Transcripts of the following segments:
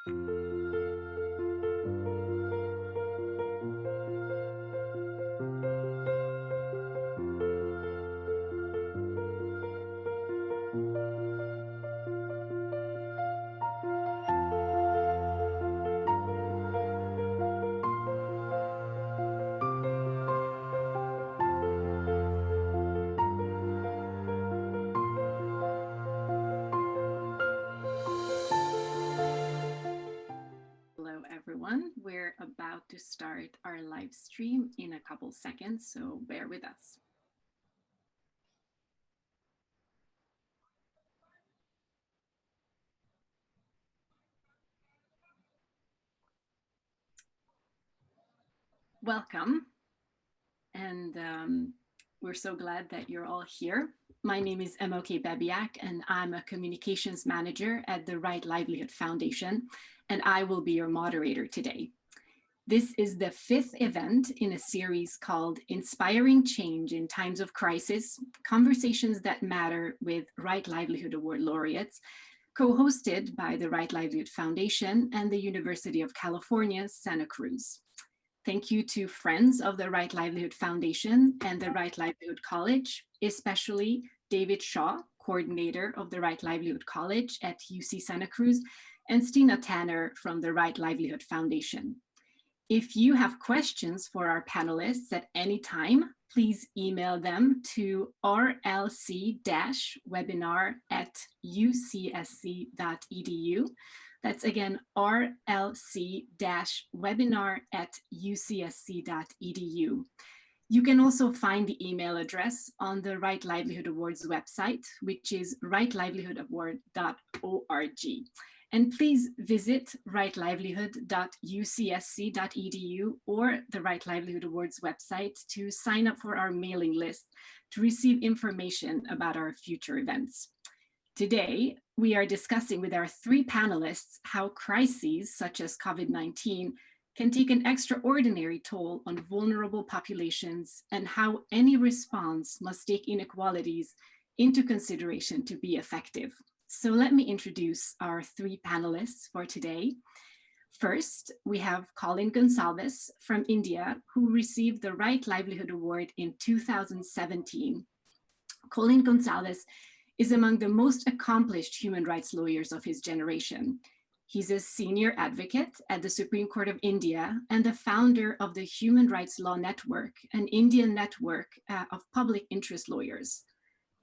Hello, everyone. We're about to start our live stream in a couple seconds, so bear with us. Welcome, and we're so glad that you're all here. My name is MOK Babiak, and I'm a communications manager at the Right Livelihood Foundation, and I will be your moderator today. This is the 5th event in a series called Inspiring Change in Times of Crisis, Conversations That Matter with Right Livelihood Award laureates, co-hosted by the Right Livelihood Foundation and the University of California, Santa Cruz. Thank you to friends of the Right Livelihood Foundation and the Right Livelihood College, especially David Shaw, coordinator of the Right Livelihood College at UC Santa Cruz, and Stina Tanner from the Right Livelihood Foundation. If you have questions for our panelists at any time, please email them to rlc-webinar@ucsc.edu. That's again, rlc-webinar@ucsc.edu. You can also find the email address on the Right Livelihood Awards website, which is rightlivelihoodaward.org. And please visit rightlivelihood.ucsc.edu or the Right Livelihood Awards website to sign up for our mailing list to receive information about our future events. Today, we are discussing with our 3 panelists how crises such as COVID-19 can take an extraordinary toll on vulnerable populations and how any response must take inequalities into consideration to be effective. So let me introduce our 3 panelists for today. First, we have Colin Gonsalves from India, who received the Right Livelihood Award in 2017. Colin Gonsalves is among the most accomplished human rights lawyers of his generation. He's a senior advocate at the Supreme Court of India and the founder of the Human Rights Law Network, an Indian network of public interest lawyers.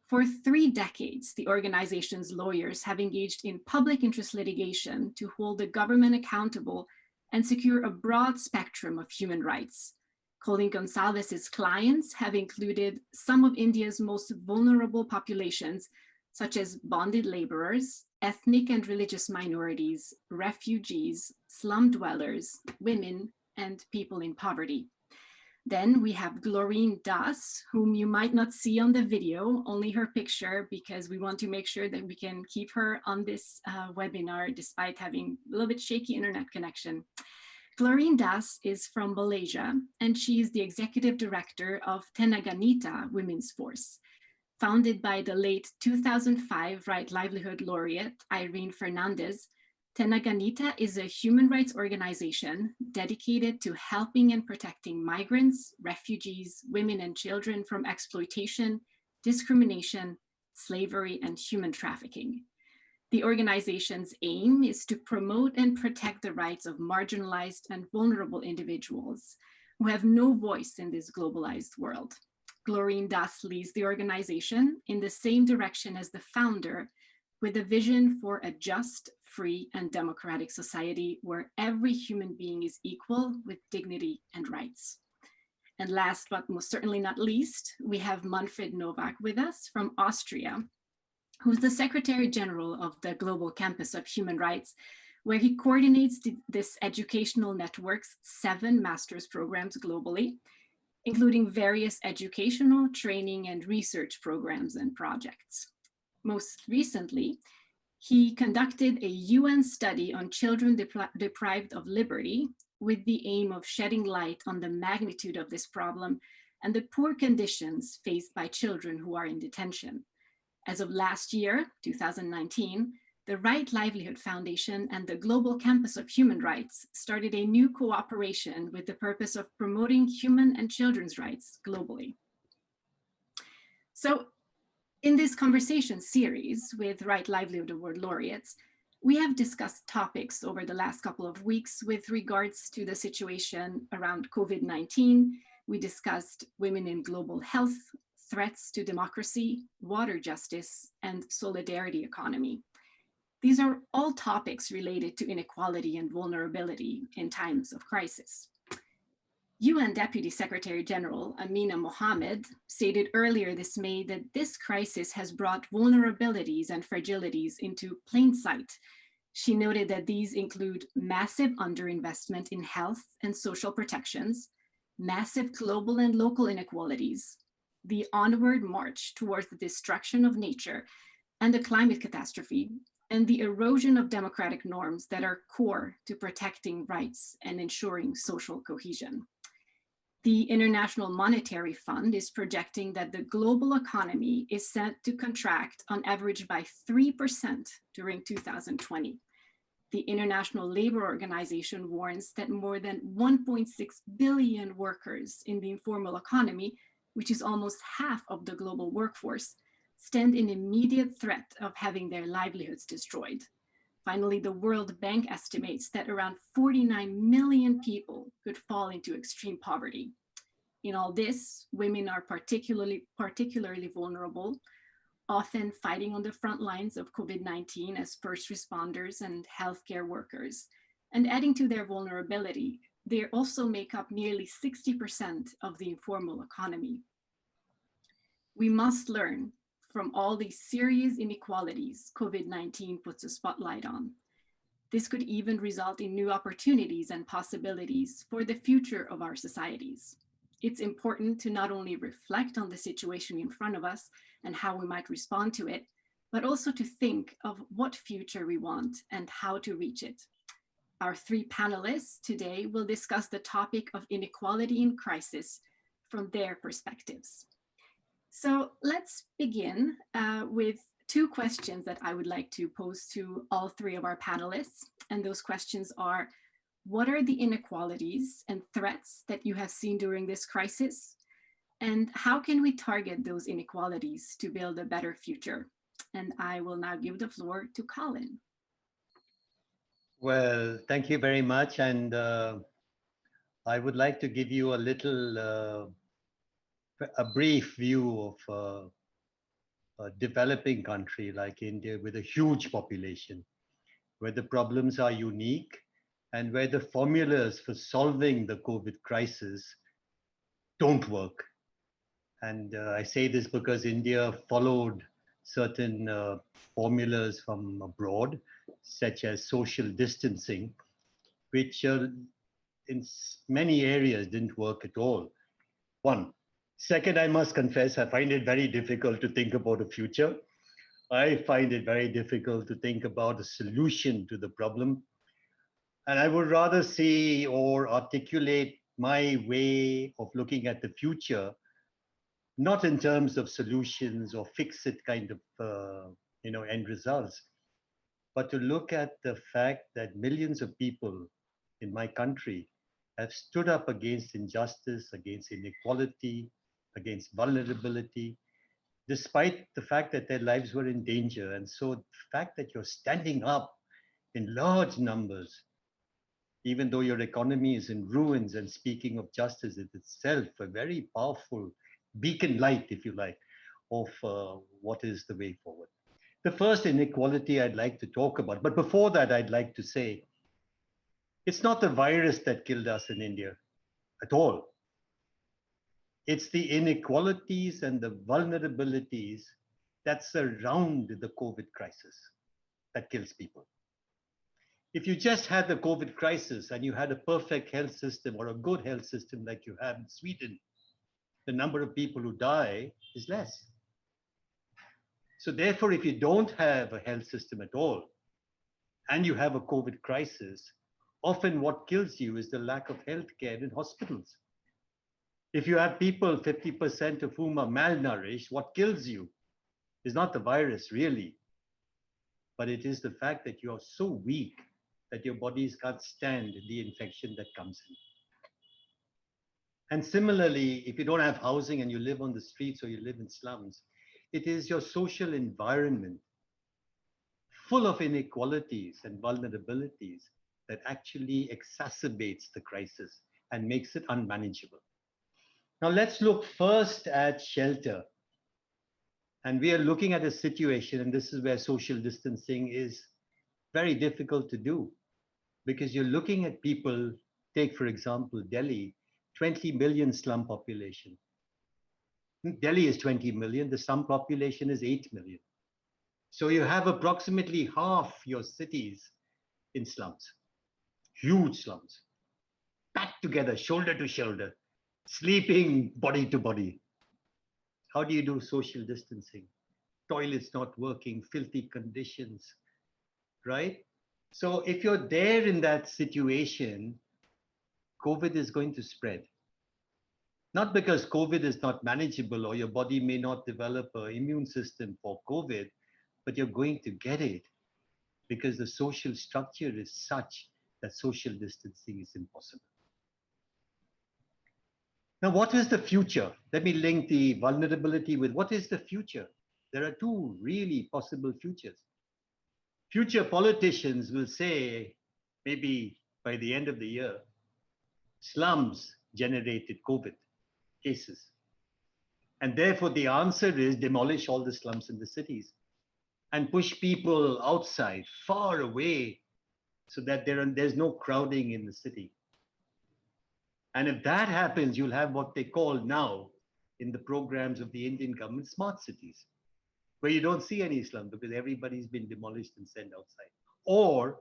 For 3 decades, the organization's lawyers have engaged in public interest litigation to hold the government accountable and secure a broad spectrum of human rights. Colin Gonsalves' clients have included some of India's most vulnerable populations, such as bonded laborers, ethnic and religious minorities, refugees, slum dwellers, women, and people in poverty. Then we have Glorine Das, whom you might not see on the video, only her picture, because we want to make sure that we can keep her on this webinar despite having a little bit shaky internet connection. Glorine Das is from Malaysia, and she is the executive director of Tenaganita Women's Force. Founded by the late 2005 Right Livelihood laureate Irene Fernandez, Tenaganita is a human rights organization dedicated to helping and protecting migrants, refugees, women and children from exploitation, discrimination, slavery, and human trafficking. The organization's aim is to promote and protect the rights of marginalized and vulnerable individuals who have no voice in this globalized world. Glorine Das leads the organization in the same direction as the founder, with a vision for a just, free, and democratic society where every human being is equal with dignity and rights. And last but most certainly not least, we have Manfred Novak with us from Austria, who's the Secretary General of the Global Campus of Human Rights, where he coordinates this educational network's 7 master's programs globally, including various educational, training, and research programs and projects. Most recently, he conducted a UN study on children deprived of liberty with the aim of shedding light on the magnitude of this problem and the poor conditions faced by children who are in detention. As of last year, 2019, the Right Livelihood Foundation and the Global Campus of Human Rights started a new cooperation with the purpose of promoting human and children's rights globally. So in this conversation series with Right Livelihood Award laureates, we have discussed topics over the last couple of weeks with regards to the situation around COVID-19. We discussed women in global health, threats to democracy, water justice, and solidarity economy. These are all topics related to inequality and vulnerability in times of crisis. UN Deputy Secretary General Amina Mohammed stated earlier this May that this crisis has brought vulnerabilities and fragilities into plain sight. She noted that these include massive underinvestment in health and social protections, massive global and local inequalities, the onward march towards the destruction of nature and the climate catastrophe, and the erosion of democratic norms that are core to protecting rights and ensuring social cohesion. The International Monetary Fund is projecting that the global economy is set to contract on average by 3% during 2020. The International Labour Organization warns that more than 1.6 billion workers in the informal economy, which is almost half of the global workforce, stand in immediate threat of having their livelihoods destroyed. Finally, the World Bank estimates that around 49 million people could fall into extreme poverty. In all this, women are particularly vulnerable, often fighting on the front lines of COVID-19 as first responders and healthcare workers. And adding to their vulnerability, they also make up nearly 60% of the informal economy. We must learn from all these serious inequalities COVID-19 puts a spotlight on. This could even result in new opportunities and possibilities for the future of our societies. It's important to not only reflect on the situation in front of us and how we might respond to it, but also to think of what future we want and how to reach it. Our three panelists today will discuss the topic of inequality in crisis from their perspectives. So let's begin with two questions that I would like to pose to all three of our panelists. And those questions are, what are the inequalities and threats that you have seen during this crisis? And how can we target those inequalities to build a better future? And I will now give the floor to Colin. Well, thank you very much. And I would like to give you a brief view of a developing country like India with a huge population, where the problems are unique and where the formulas for solving the COVID crisis don't work. And I say this because India followed certain formulas from abroad, such as social distancing, which in many areas didn't work at all. One. Second, I must confess, I find it very difficult to think about the future. I find it very difficult to think about a solution to the problem. And I would rather see or articulate my way of looking at the future, not in terms of solutions or fix-it kind of end results, but to look at the fact that millions of people in my country have stood up against injustice, against inequality, against vulnerability, despite the fact that their lives were in danger. And so the fact that you're standing up in large numbers, even though your economy is in ruins, and speaking of justice is itself a very powerful beacon light, if you like, of what is the way forward. The first inequality I'd like to talk about, but before that, I'd like to say, it's not the virus that killed us in India at all. It's the inequalities and the vulnerabilities that surround the COVID crisis that kills people. If you just had the COVID crisis and you had a perfect health system or a good health system like you have in Sweden, the number of people who die is less. So therefore, if you don't have a health system at all, and you have a COVID crisis, often what kills you is the lack of healthcare in hospitals. If you have people, 50% of whom are malnourished, what kills you is not the virus really, but it is the fact that you are so weak that your bodies can't stand the infection that comes in. And similarly, if you don't have housing and you live on the streets or you live in slums, it is your social environment full of inequalities and vulnerabilities that actually exacerbates the crisis and makes it unmanageable. Now let's look first at shelter. And we are looking at a situation, and this is where social distancing is very difficult to do, because you're looking at people, take for example, Delhi, 20 million slum population. Delhi is 20 million, the slum population is 8 million. So you have approximately half your cities in slums, huge slums, packed together, shoulder to shoulder, sleeping body to body. How do you do social distancing? Toilets not working, filthy conditions, right? So if you're there in that situation, COVID is going to spread. Not because COVID is not manageable or your body may not develop an immune system for COVID, but you're going to get it because the social structure is such that social distancing is impossible. Now, what is the future? Let me link the vulnerability with what is the future? There are two really possible futures. Future politicians will say, maybe by the end of the year, slums generated COVID cases. And therefore, the answer is demolish all the slums in the cities and push people outside, far away, so that there's no crowding in the city. And if that happens, you'll have what they call now in the programs of the Indian government, smart cities, where you don't see any slum because everybody's been demolished and sent outside. Or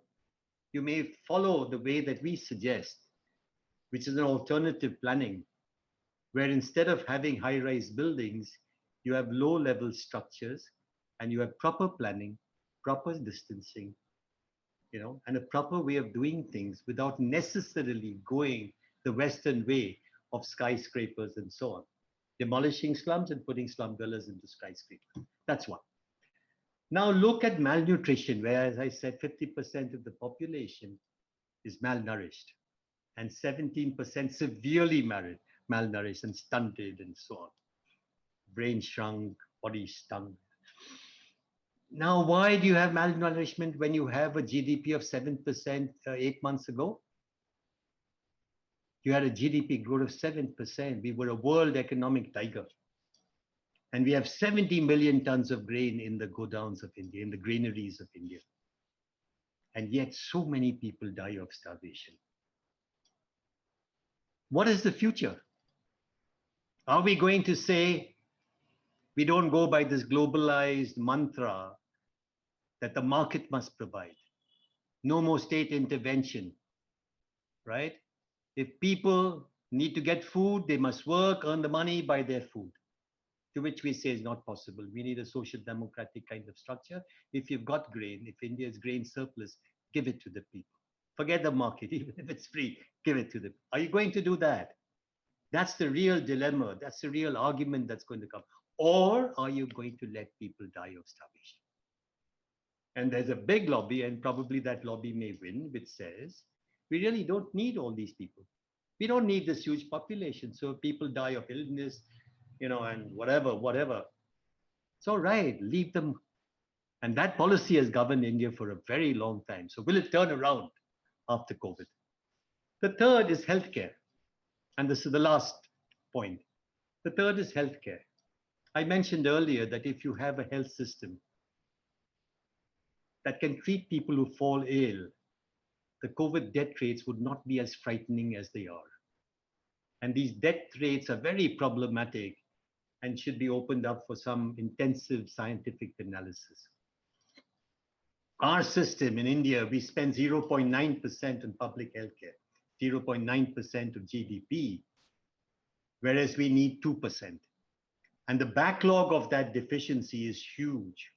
you may follow the way that we suggest, which is an alternative planning, where instead of having high-rise buildings, you have low-level structures and you have proper planning, proper distancing, and a proper way of doing things without necessarily going the Western way of skyscrapers and so on, demolishing slums and putting slum dwellers into skyscrapers. That's one. Now look at malnutrition, where, as I said, 50% of the population is malnourished and 17% severely malnourished and stunted and so on. Brain shrunk, body stunk. Now, why do you have malnourishment when you have a GDP of 7% 8 months ago? You had a GDP growth of 7%. We were a world economic tiger. And we have 70 million tons of grain in the godowns of India, in the granaries of India. And yet so many people die of starvation. What is the future? Are we going to say we don't go by this globalized mantra that the market must provide? No more state intervention, right? If people need to get food, they must work, earn the money, buy their food. To which we say is not possible. We need a social democratic kind of structure. If you've got grain, if India is grain surplus, give it to the people. Forget the market, even if it's free, give it to them. Are you going to do that? That's the real dilemma. That's the real argument that's going to come. Or are you going to let people die of starvation? And there's a big lobby, and probably that lobby may win, which says, we really don't need all these people. We don't need this huge population. So if people die of illness, and whatever. It's all right, leave them. And that policy has governed India for a very long time. So will it turn around after COVID? The third is healthcare. And this is the last point. The third is healthcare. I mentioned earlier that if you have a health system that can treat people who fall ill, the COVID death rates would not be as frightening as they are. And these death rates are very problematic and should be opened up for some intensive scientific analysis. Our system in India, we spend 0.9% on public healthcare, 0.9% of GDP, whereas we need 2%. And the backlog of that deficiency is huge.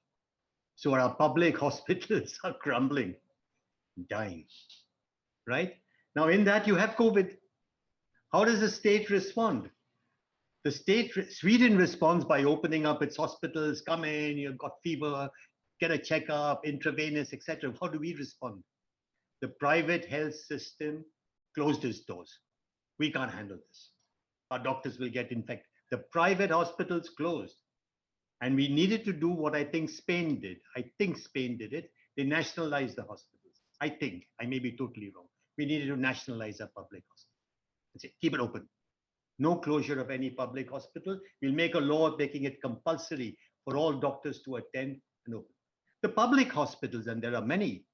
So our public hospitals are crumbling, dying, right? Now in that you have COVID. How does the state respond? Sweden responds by opening up its hospitals, come in, you've got fever, get a checkup, intravenous, etc. How do we respond? The private health system closed its doors. We can't handle this. Our doctors will get infected. The private hospitals closed. And we needed to do what I think Spain did. I think Spain did it. They nationalized the hospitals. I think. I may be totally wrong. We needed to nationalize our public hospitals. That's it. Keep it open. No closure of any public hospital. We'll make a law making it compulsory for all doctors to attend and open. The public hospitals, and there are many,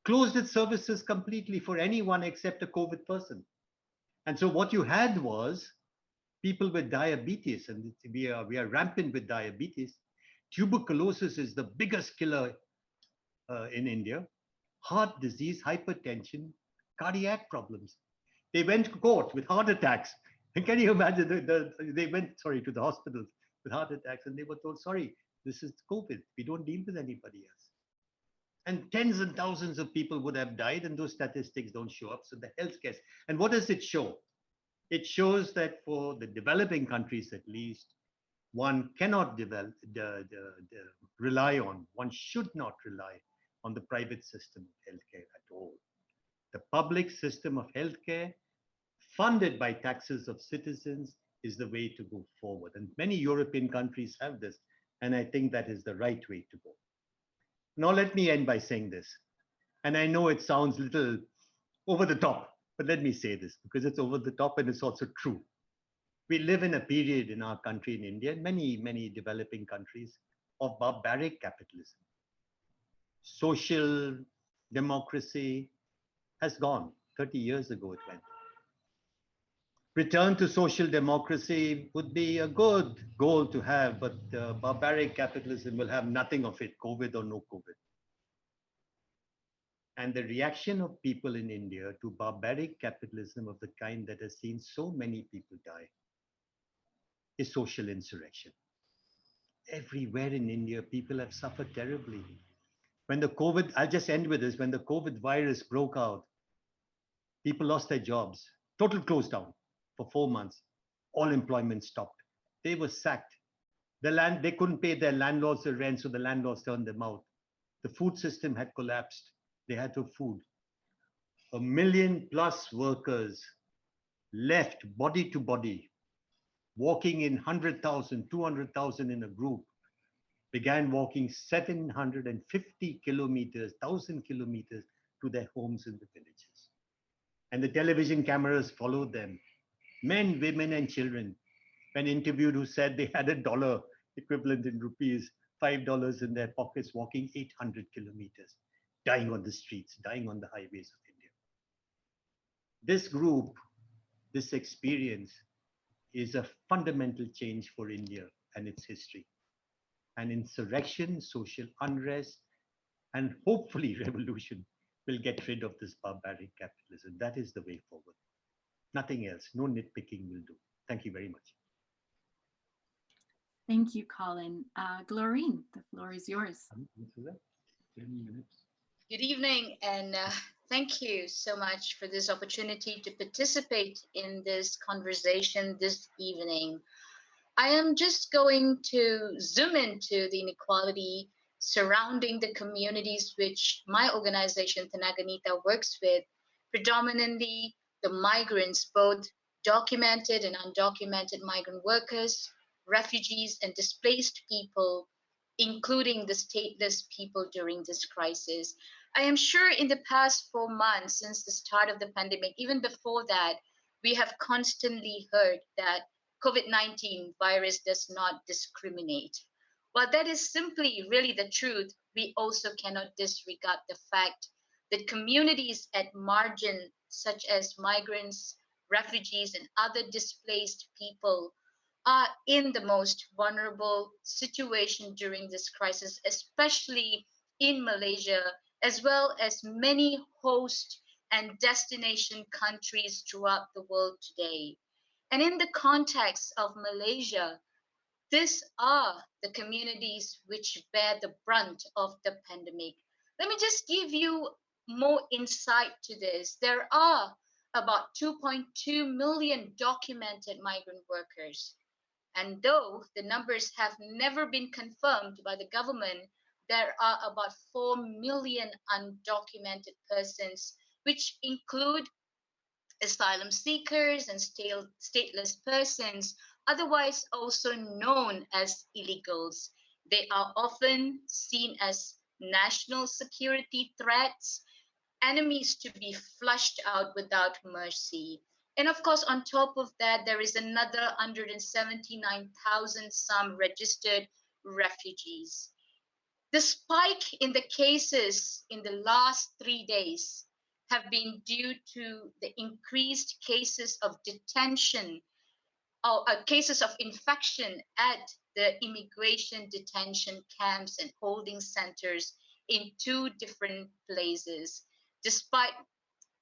closed its services completely for anyone except a COVID person. And so what you had was people with diabetes, and we are rampant with diabetes. Tuberculosis is the biggest killer in India. Heart disease, hypertension, cardiac problems. They went to court with heart attacks. And can you imagine? They went, to the hospitals with heart attacks, and they were told, sorry, this is COVID. We don't deal with anybody else. And tens and thousands of people would have died, and those statistics don't show up. So the healthcare. And what does it show? It shows that for the developing countries, at least, one cannot rely on, one should not rely on the private system of healthcare at all. The public system of healthcare, funded by taxes of citizens, is the way to go forward. And many European countries have this, and I think that is the right way to go. Now, let me end by saying this. And I know it sounds a little over the top, but let me say this because it's over the top and it's also true. We live in a period in our country, in India, and many developing countries, of barbaric capitalism. Social democracy has gone. 30 years ago it went. Return to social democracy would be a good goal to have, but barbaric capitalism will have nothing of it, COVID or no COVID. And the reaction of people in India to barbaric capitalism of the kind that has seen so many people die is social insurrection. Everywhere in India, people have suffered terribly. When the COVID, I'll just end with this, when the COVID virus broke out, people lost their jobs, total close down for 4 months. All employment stopped. They were sacked. They couldn't pay their landlords the rent, so the landlords turned them out. The food system had collapsed. They had no food. 1 million plus workers left body to body, walking in 100,000, 200,000 in a group, began walking 750 kilometers, 1,000 kilometers to their homes in the villages. And the television cameras followed them. Men, women, and children, when interviewed, who said they had $1 equivalent in rupees, $5 in their pockets, walking 800 kilometers, dying on the streets, dying on the highways of India. This group, this experience is a fundamental change for India and its history. And insurrection, social unrest, and hopefully revolution will get rid of this barbaric capitalism. That is the way forward. Nothing else. No nitpicking will do. Thank you very much. Thank you, Colin. Glorine, the floor is yours. 10 minutes. Good evening, and thank you so much for this opportunity to participate in this conversation this evening. I am just going to zoom into the inequality surrounding the communities which my organization, Tanaganita, works with, predominantly the migrants, both documented and undocumented migrant workers, refugees, and displaced people, including the stateless people during this crisis. I am sure in the past 4 months since the start of the pandemic, even before that, we have constantly heard that COVID-19 virus does not discriminate. While that is simply really the truth, we also cannot disregard the fact that communities at margin, such as migrants, refugees, and other displaced people, are in the most vulnerable situation during this crisis, especially in Malaysia, as well as many host and destination countries throughout the world today. And in the context of Malaysia, these are the communities which bear the brunt of the pandemic. Let me just give you more insight to this. There are about 2.2 million documented migrant workers. And though the numbers have never been confirmed by the government, there are about 4 million undocumented persons, which include asylum seekers and stateless persons, otherwise also known as illegals. They are often seen as national security threats, enemies to be flushed out without mercy. And of course, on top of that, there is another 179,000 some registered refugees. The spike in the cases in the last 3 days have been due to the increased cases of detention or cases of infection at the immigration detention camps and holding centers in 2 different places. Despite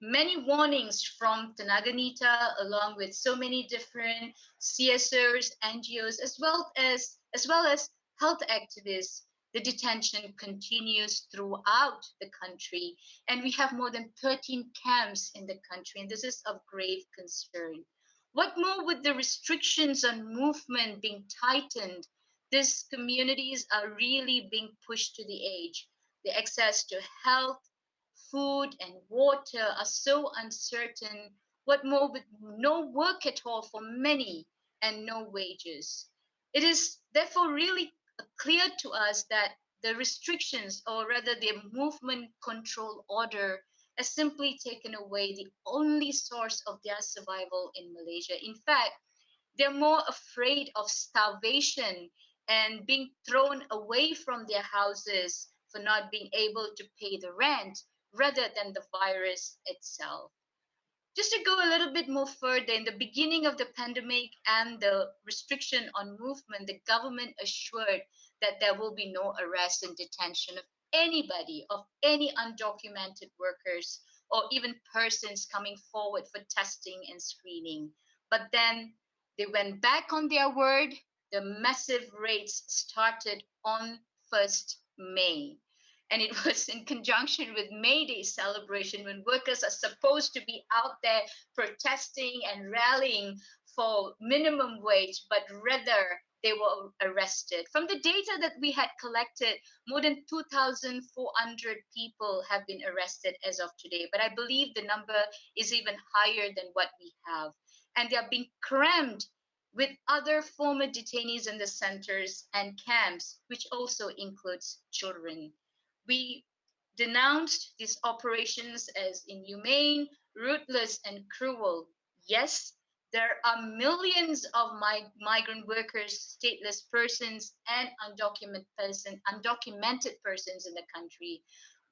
many warnings from Tanaganita, along with so many different CSOs, NGOs, as well as health activists, the detention continues throughout the country, and we have more than 13 camps in the country, and this is of grave concern. What more with the restrictions on movement being tightened? These communities are really being pushed to the edge. The access to health, food, and water are so uncertain. What more with no work at all for many and no wages? It is therefore really clear to us that the restrictions, or rather the movement control order, has simply taken away the only source of their survival in Malaysia. In fact, they're more afraid of starvation and being thrown away from their houses for not being able to pay the rent rather than the virus itself. Just to go a little bit more further, in the beginning of the pandemic and the restriction on movement, the government assured that there will be no arrest and detention of anybody, of any undocumented workers, or even persons coming forward for testing and screening. But then they went back on their word. The massive raids started on 1st May. And it was in conjunction with May Day celebration, when workers are supposed to be out there protesting and rallying for minimum wage, but rather they were arrested. From the data that we had collected, more than 2,400 people have been arrested as of today. But I believe the number is even higher than what we have. And they are being crammed with other former detainees in the centers and camps, which also includes children. We denounced these operations as inhumane, ruthless, and cruel. Yes, there are millions of migrant workers, stateless persons, and undocumented persons in the country.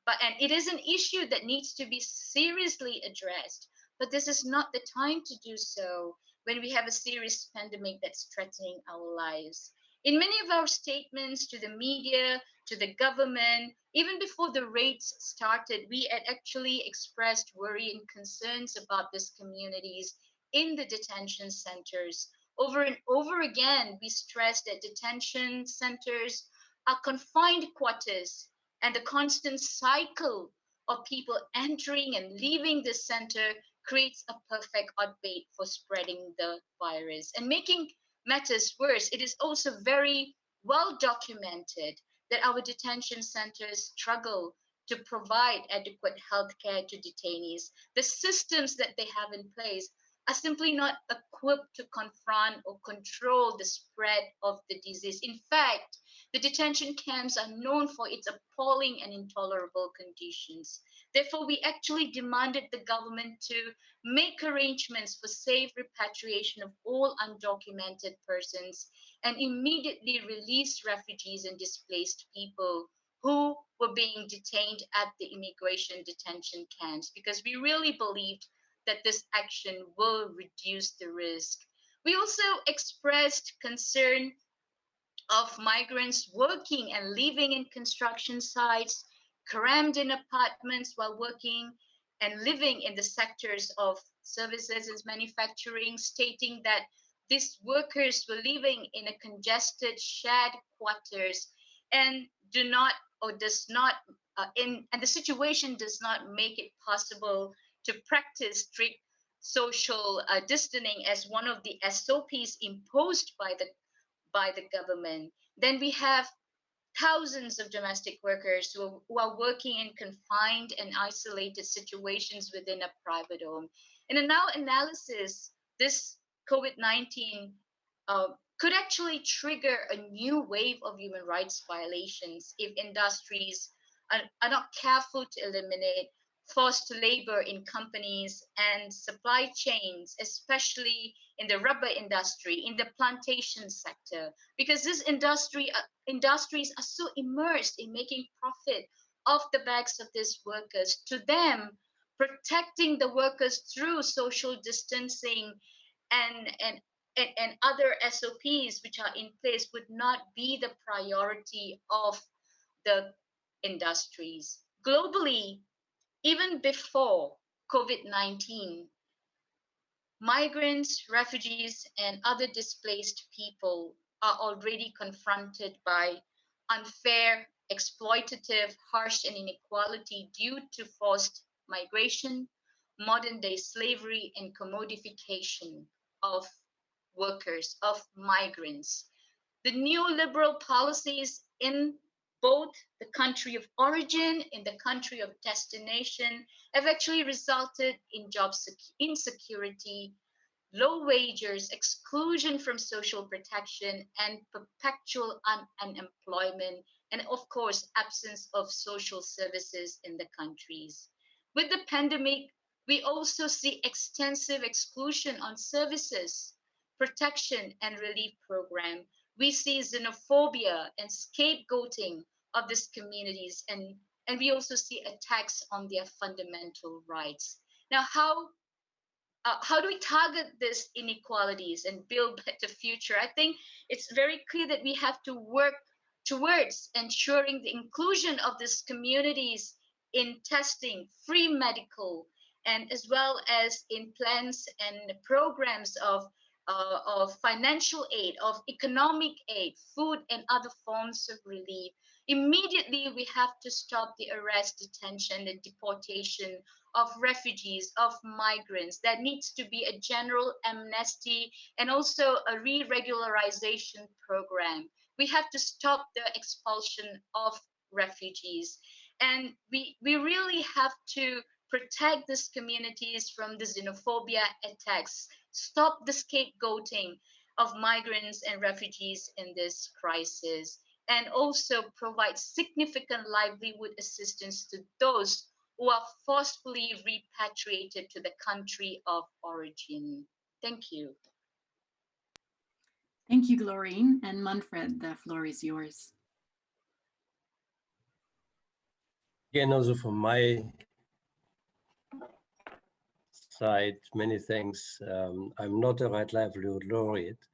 And it is an issue that needs to be seriously addressed. But this is not the time to do so when we have a serious pandemic that's threatening our lives. In many of our statements to the media, to the government, even before the raids started, we had actually expressed worry and concerns about these communities in the detention centers. Over and over again, we stressed that detention centers are confined quarters, and the constant cycle of people entering and leaving the center creates a perfect hotbed for spreading the virus. And making matters worse, it is also very well documented that our detention centers struggle to provide adequate health care to detainees. The systems that they have in place are simply not equipped to confront or control the spread of the disease. In fact, the detention camps are known for its appalling and intolerable conditions. Therefore, we actually demanded the government to make arrangements for safe repatriation of all undocumented persons and immediately release refugees and displaced people who were being detained at the immigration detention camps, because we really believed that this action will reduce the risk. We also expressed concern of migrants working and living in construction sites, crammed in apartments while working and living in the sectors of services and manufacturing, stating that these workers were living in a congested shared quarters and do not or does not and the situation does not make it possible to practice strict social distancing as one of the SOPs imposed by the government. Then we have thousands of domestic workers who are working in confined and isolated situations within a private home. In a now analysis, this COVID-19 could actually trigger a new wave of human rights violations if industries are not careful to eliminate forced labor in companies and supply chains, especially in the rubber industry, in the plantation sector, because these industries are so immersed in making profit off the backs of these workers. To them, protecting the workers through social distancing and and and other SOPs which are in place would not be the priority of the industries. Globally, even before COVID-19, migrants, refugees, and other displaced people are already confronted by unfair, exploitative, harsh, and inequality due to forced migration, modern day slavery, and commodification of workers, of migrants. The neoliberal policies in both the country of origin and the country of destination have actually resulted in job insecurity, low wages, exclusion from social protection, and perpetual unemployment, and of course, absence of social services in the countries. With the pandemic, we also see extensive exclusion on services, protection, and relief program. We see xenophobia and scapegoating of these communities, and we also see attacks on their fundamental rights. Now, how do we target these inequalities and build a better future? I think it's very clear that we have to work towards ensuring the inclusion of these communities in testing, free medical, and as well as in plans and programs of financial aid, of economic aid, food, and other forms of relief. Immediately, we have to stop the arrest, detention, and deportation of refugees, of migrants. There needs to be a general amnesty and also a re-regularization program. We have to stop the expulsion of refugees. And we really have to protect these communities from the xenophobia attacks, stop the scapegoating of migrants and refugees in this crisis, and also provide significant livelihood assistance to those who are forcefully repatriated to the country of origin. Thank you. Thank you, Glorine. And Manfred, the floor is yours. Again, also from my side, many thanks. I'm not a Right Livelihood Laureate,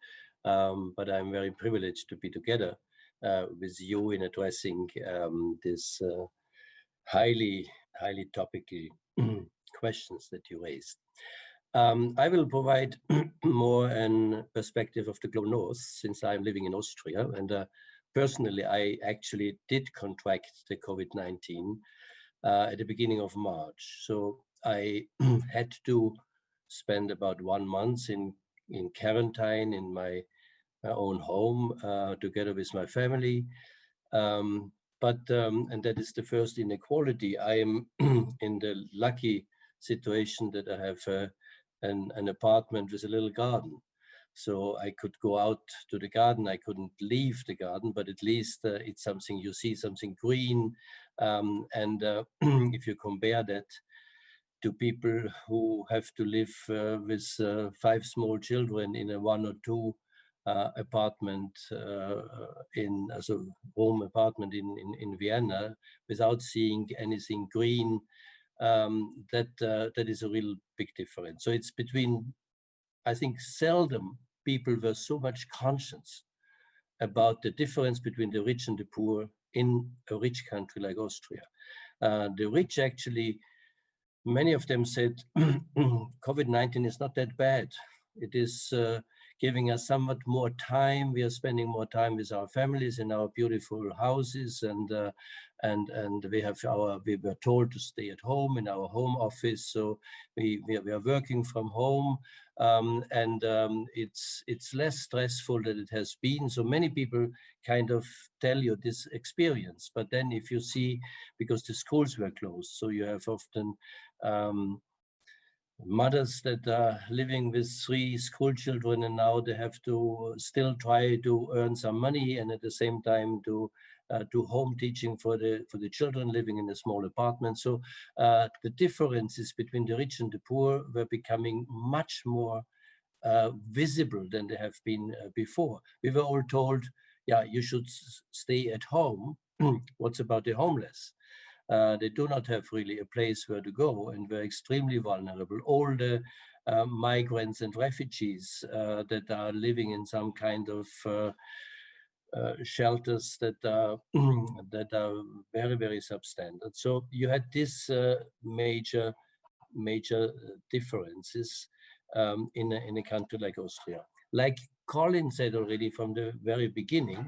but I'm very privileged to be together with you in addressing this highly topical questions that you raised. I will provide more an perspective of the global north, since I'm living in Austria, and personally I actually did contract the COVID-19 at the beginning of March. So I had to spend about 1 month in quarantine in my own home together with my family. And that is the first inequality. I am in the lucky situation that I have an apartment with a little garden. So I could go out to the garden. I couldn't leave the garden, but at least it's something you see, something green. If you compare that to people who have to live with 5 small children in a 1 or 2 apartment home apartment in Vienna without seeing anything green, that is a real big difference. So it's between, I think seldom people were so much conscious about the difference between the rich and the poor in a rich country like Austria. The rich actually, many of them said, COVID-19 is not that bad. It is giving us somewhat more time. We are spending more time with our families in our beautiful houses, and we were told to stay at home in our home office, so we are working from home, and it's less stressful than it has been. So many people kind of tell you this experience, but then if you see, because the schools were closed, so you have often mothers that are living with 3 school children, and now they have to still try to earn some money, and at the same time do home teaching for the children living in a small apartment. So the differences between the rich and the poor were becoming much more visible than they have been before. We were all told, yeah, you should stay at home. What's about the homeless? They do not have really a place where to go, and we're extremely vulnerable. All the migrants and refugees that are living in some kind of shelters that are that are very, very substandard. So you had this major differences in a country like Austria. Like Colin said already from the very beginning,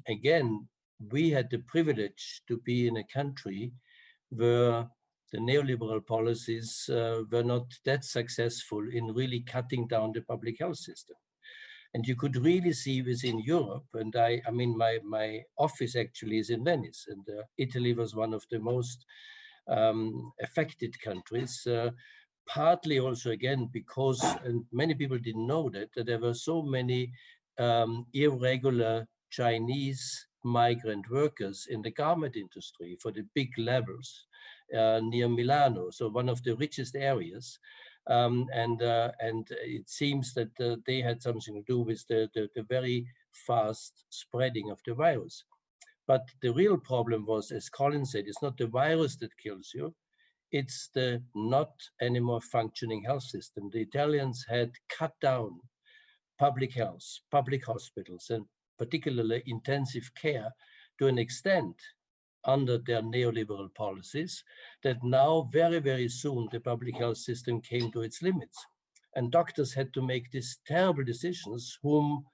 again, we had the privilege to be in a country where the neoliberal policies were not that successful in really cutting down the public health system. And you could really see within Europe, and I mean, my office actually is in Venice, and Italy was one of the most affected countries, partly also again because, and many people didn't know that there were so many irregular Chinese migrant workers in the garment industry for the big levels near Milano, so one of the richest areas. And it seems that they had something to do with the very fast spreading of the virus. But the real problem was, as Colin said, it's not the virus that kills you, it's the not anymore functioning health system. The Italians had cut down public health, public hospitals, and particularly intensive care to an extent under their neoliberal policies that now very, very soon the public health system came to its limits. And doctors had to make these terrible decisions whom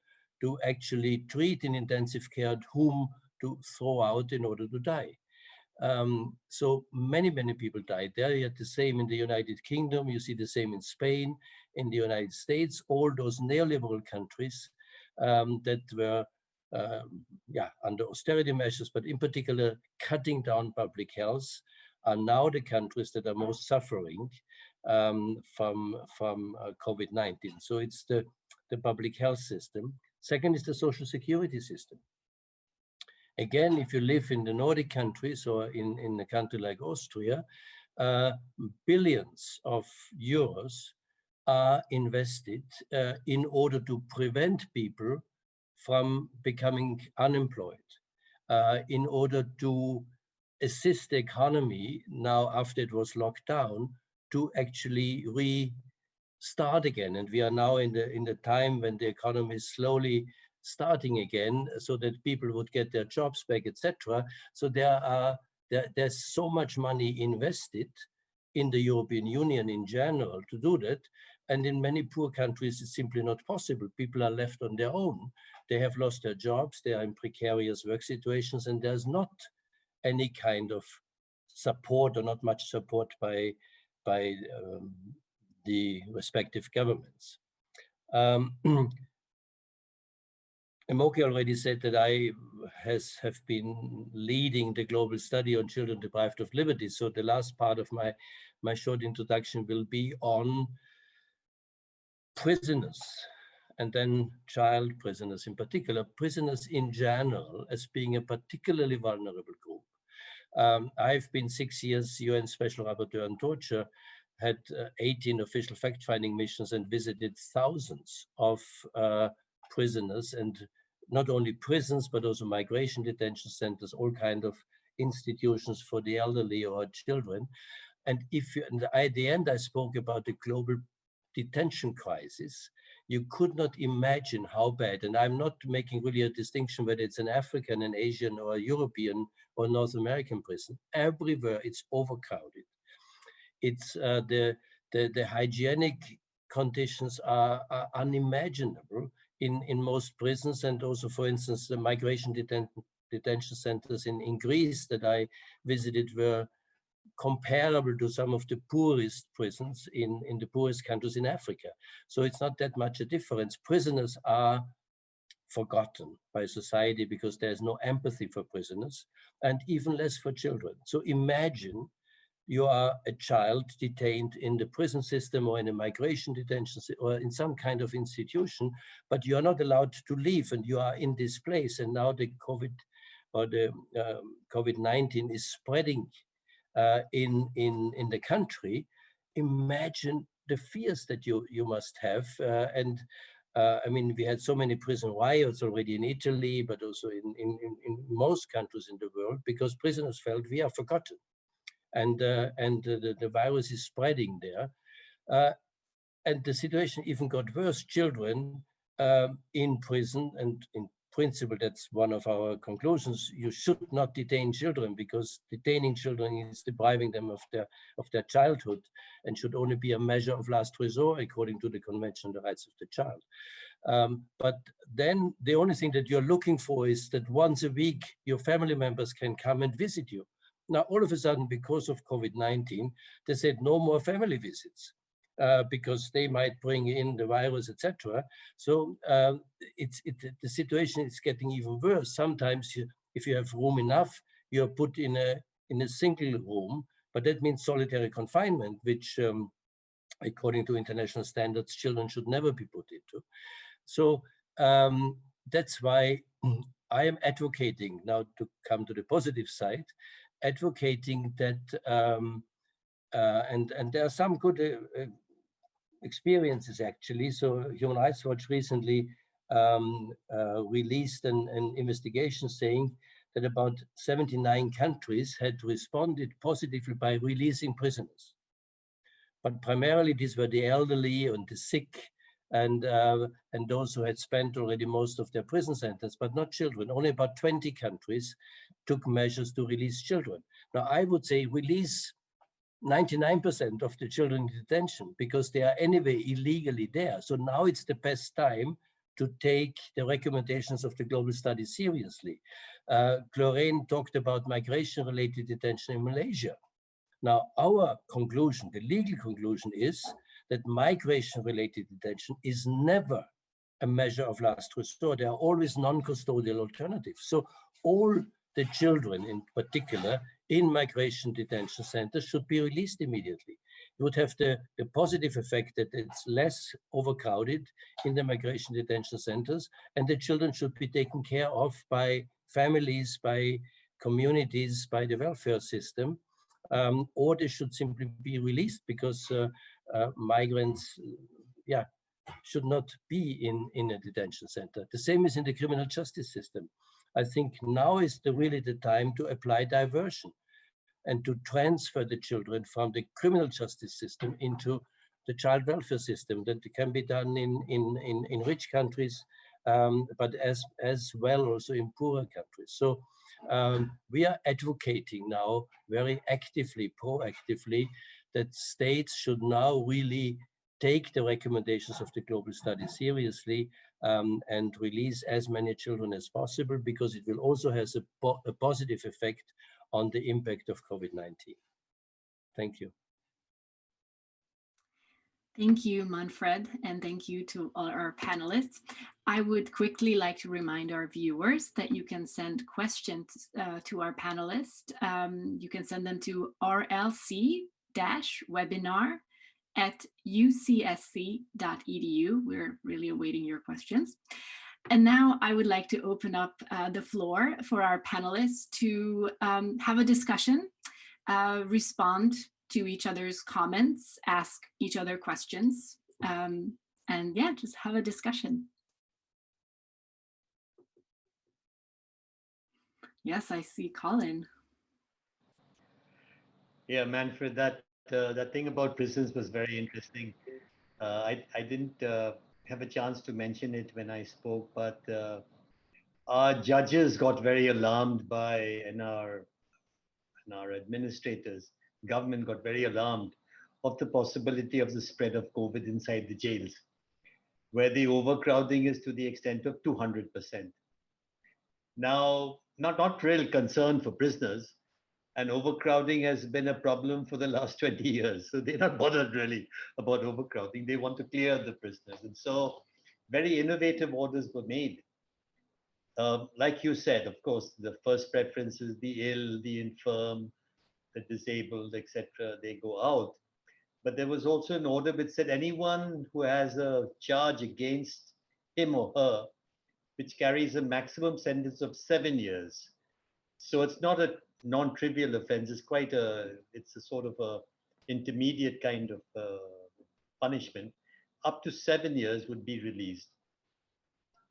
to actually treat in intensive care and whom to throw out in order to die. So many people died there. You had the same in the United Kingdom. You see the same in Spain, in the United States, all those neoliberal countries that were under austerity measures, but in particular cutting down public health, are now the countries that are most suffering from COVID-19. So it's the public health system. Second is the social security system. Again, if you live in the Nordic countries or in a country like Austria, billions of euros are invested in order to prevent people from becoming unemployed, in order to assist the economy now after it was locked down to actually restart again. And we are now in the time when the economy is slowly starting again, so that people would get their jobs back, etc. So there's so much money invested in the European Union in general to do that. And in many poor countries, it's simply not possible. People are left on their own. They have lost their jobs, they are in precarious work situations, and there's not any kind of support or not much support by the respective governments. Emoki already said that I have been leading the global study on children deprived of liberty. So the last part of my short introduction will be on prisoners, and then child prisoners in particular, prisoners in general as being a particularly vulnerable group. I've been 6 years UN Special Rapporteur on Torture, had 18 official fact-finding missions and visited thousands of prisoners, and not only prisons, but also migration detention centers, all kinds of institutions for the elderly or children. And at the end, I spoke about the global detention crisis. You could not imagine how bad, and I'm not making really a distinction whether it's an African, an Asian, or a European or North American prison. Everywhere it's overcrowded. It's the hygienic conditions are unimaginable in most prisons, and also, for instance, the migration detention centers in Greece that I visited were comparable to some of the poorest prisons in the poorest countries in Africa. So it's not that much a difference. Prisoners are forgotten by society because there's no empathy for prisoners, and even less for children. So imagine you are a child detained in the prison system or in a migration detention or in some kind of institution, but you are not allowed to leave and you are in this place. And now the COVID or the COVID-19 is spreading in the country. Imagine the fears that you must have. I mean, we had so many prison riots already in Italy, but also in most countries in the world, because prisoners felt we are forgotten. And the virus is spreading there. And the situation even got worse. Children in prison, and in principle, that's one of our conclusions. You should not detain children, because detaining children is depriving them of their childhood and should only be a measure of last resort according to the Convention on the Rights of the Child. But then the only thing that you're looking for is that once a week your family members can come and visit you. Now, all of a sudden, because of COVID-19, they said no more family visits because they might bring in the virus, etc. So the situation is getting even worse. Sometimes, if you have room enough, you're put in a single room, but that means solitary confinement, which, according to international standards, children should never be put into. So that's why I am advocating, now to come to the positive side, advocating that, and there are some good experiences actually. So Human Rights Watch recently released an investigation saying that about 79 countries had responded positively by releasing prisoners. But primarily these were the elderly and the sick and those who had spent already most of their prison sentence, but not children. Only about 20 countries took measures to release children. Now, I would say release 99% of the children in detention, because they are anyway illegally there. So now it's the best time to take the recommendations of the global study seriously. Laureates talked about migration-related detention in Malaysia. Now, our conclusion, the legal conclusion, is that migration-related detention is never a measure of last resort. There are always non-custodial alternatives. So all the children in particular in migration detention centers should be released immediately. It would have the positive effect that it's less overcrowded in the migration detention centers, and the children should be taken care of by families, by communities, by the welfare system, or they should simply be released, because migrants, should not be in a detention center. The same is in the criminal justice system. I think now is really the time to apply diversion and to transfer the children from the criminal justice system into the child welfare system. That can be done in rich countries, but as well also in poorer countries. So we are advocating now very actively, proactively, that states should now really take the recommendations of the global study seriously and release as many children as possible, because it will also have a positive effect on the impact of COVID-19. Thank you. Thank you, Manfred, and thank you to all our panelists. I would quickly like to remind our viewers that you can send questions to our panelists. You can send them to rlc-webinar@ucsc.edu. We're really awaiting your questions. And now I would like to open up the floor for our panelists to have a discussion, respond to each other's comments, ask each other questions, and yeah, just have a discussion. Yes, I see Colin. Yeah, Manfred, that thing about prisons was very interesting. I didn't have a chance to mention it when I spoke, but our judges got very alarmed by, and our administrators, government got very alarmed of the possibility of the spread of COVID inside the jails, where the overcrowding is to the extent of 200%. Now, not real concern for prisoners. And overcrowding has been a problem for the last 20 years. So they're not bothered really about overcrowding. They want to clear the prisoners. And so very innovative orders were made. Like you said, of course, the first preference is the ill, the infirm, the disabled, etc. They go out. But there was also an order which said anyone who has a charge against him or her, which carries a maximum sentence of 7 years. So it's not a non-trivial offense. It's a sort of a intermediate kind of punishment. Up to 7 years would be released.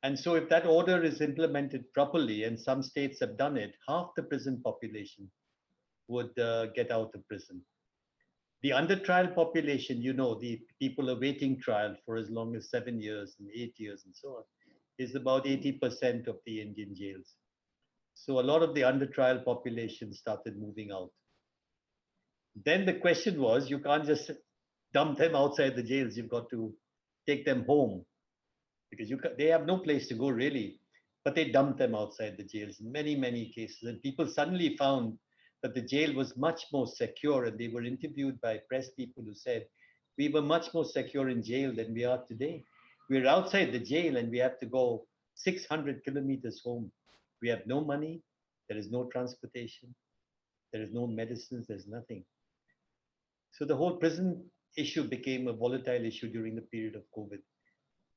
And so if that order is implemented properly, and some states have done it, half the prison population would get out of prison. The under trial population, the people awaiting trial for as long as 7 years and 8 years and so on, is about 80% of the Indian jails. So a lot of the under trial population started moving out. Then the question was, you can't just dump them outside the jails. You've got to take them home because they have no place to go really. But they dumped them outside the jails in many, many cases. And people suddenly found that the jail was much more secure. And they were interviewed by press people who said, we were much more secure in jail than we are today. We're outside the jail and we have to go 600 kilometers home. We have no money. There is no transportation. There is no medicines. There's nothing. So the whole prison issue became a volatile issue during the period of COVID.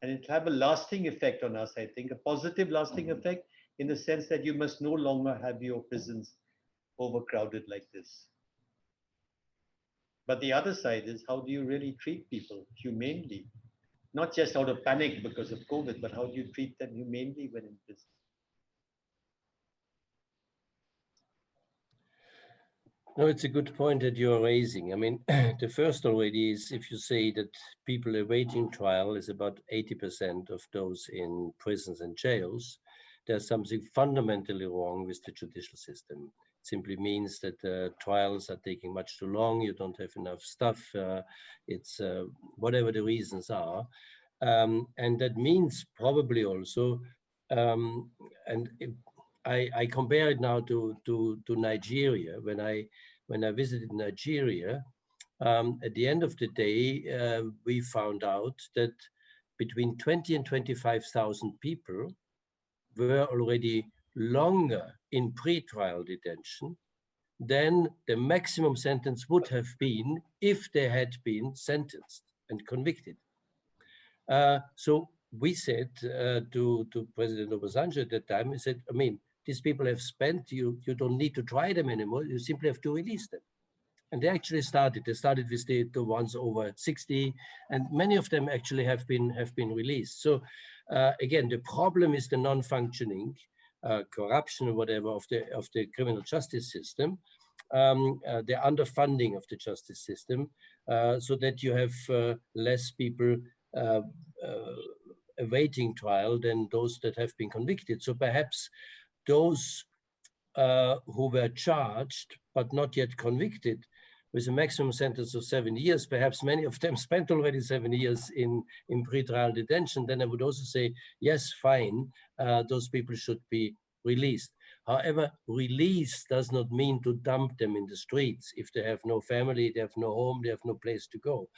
And it will have a lasting effect on us, I think, a positive lasting effect in the sense that you must no longer have your prisons overcrowded like this. But the other side is, how do you really treat people humanely? Not just out of panic because of COVID, but how do you treat them humanely when in prison? No, it's a good point that you're raising. I mean, the first already is if you say that people awaiting trial is about 80% of those in prisons and jails, there's something fundamentally wrong with the judicial system. It simply means that trials are taking much too long, you don't have enough stuff, it's whatever the reasons are. And that means probably also, I compare it now to Nigeria. When I visited Nigeria, at the end of the day, we found out that between 20 and 25,000 people were already longer in pre-trial detention than the maximum sentence would have been if they had been sentenced and convicted. So we said to President Obasanjo at that time, we said, I mean, these people have spent, you don't need to try them anymore, you simply have to release them. And they actually started. They started with the ones over 60, and many of them actually have been released. So again, the problem is the non-functioning, corruption or whatever of the criminal justice system, the underfunding of the justice system, so that you have less people awaiting trial than those that have been convicted. So perhaps those who were charged but not yet convicted with a maximum sentence of 7 years, perhaps many of them spent already 7 years in pre-trial detention, then I would also say, yes, fine, those people should be released. However, release does not mean to dump them in the streets. If they have no family, they have no home, they have no place to go.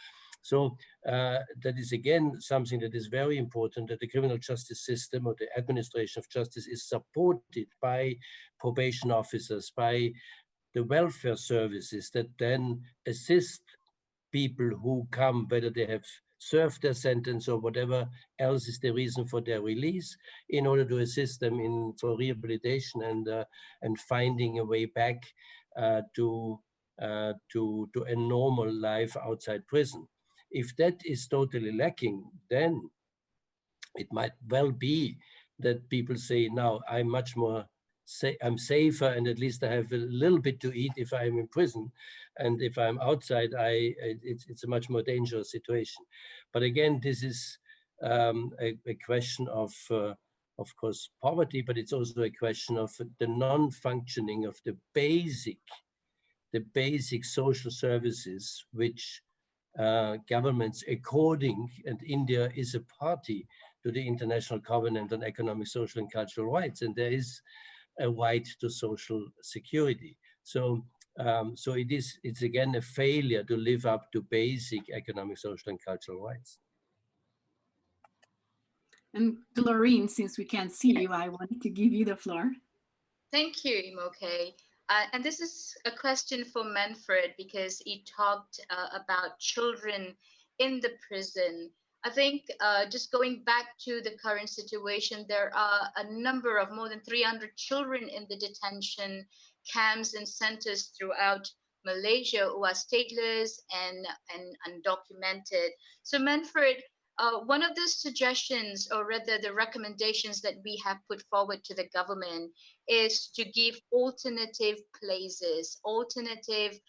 So that is again something that is very important, that the criminal justice system or the administration of justice is supported by probation officers, by the welfare services that then assist people who come, whether they have served their sentence or whatever else is the reason for their release, in order to assist them for rehabilitation and finding a way back to a normal life outside prison. If that is totally lacking, then it might well be that people say, now I'm much more I'm safer, and at least I have a little bit to eat if I'm in prison, and if I'm outside, it's a much more dangerous situation. But again, this is a question of course, poverty, but it's also a question of the non-functioning of the basic social services which governments and India is a party to the International Covenant on Economic, Social and Cultural Rights. And there is a right to social security. So so it's again a failure to live up to basic economic, social, and cultural rights. And Laureen, since we can't see you, I wanted to give you the floor. Thank you, Imoke. And this is a question for Manfred, because he talked about children in the prison. I think just going back to the current situation, there are a number of more than 300 children in the detention camps and centers throughout Malaysia who are stateless and undocumented. So Manfred, one of the suggestions, or rather the recommendations that we have put forward to the government, is to give alternative places, alternative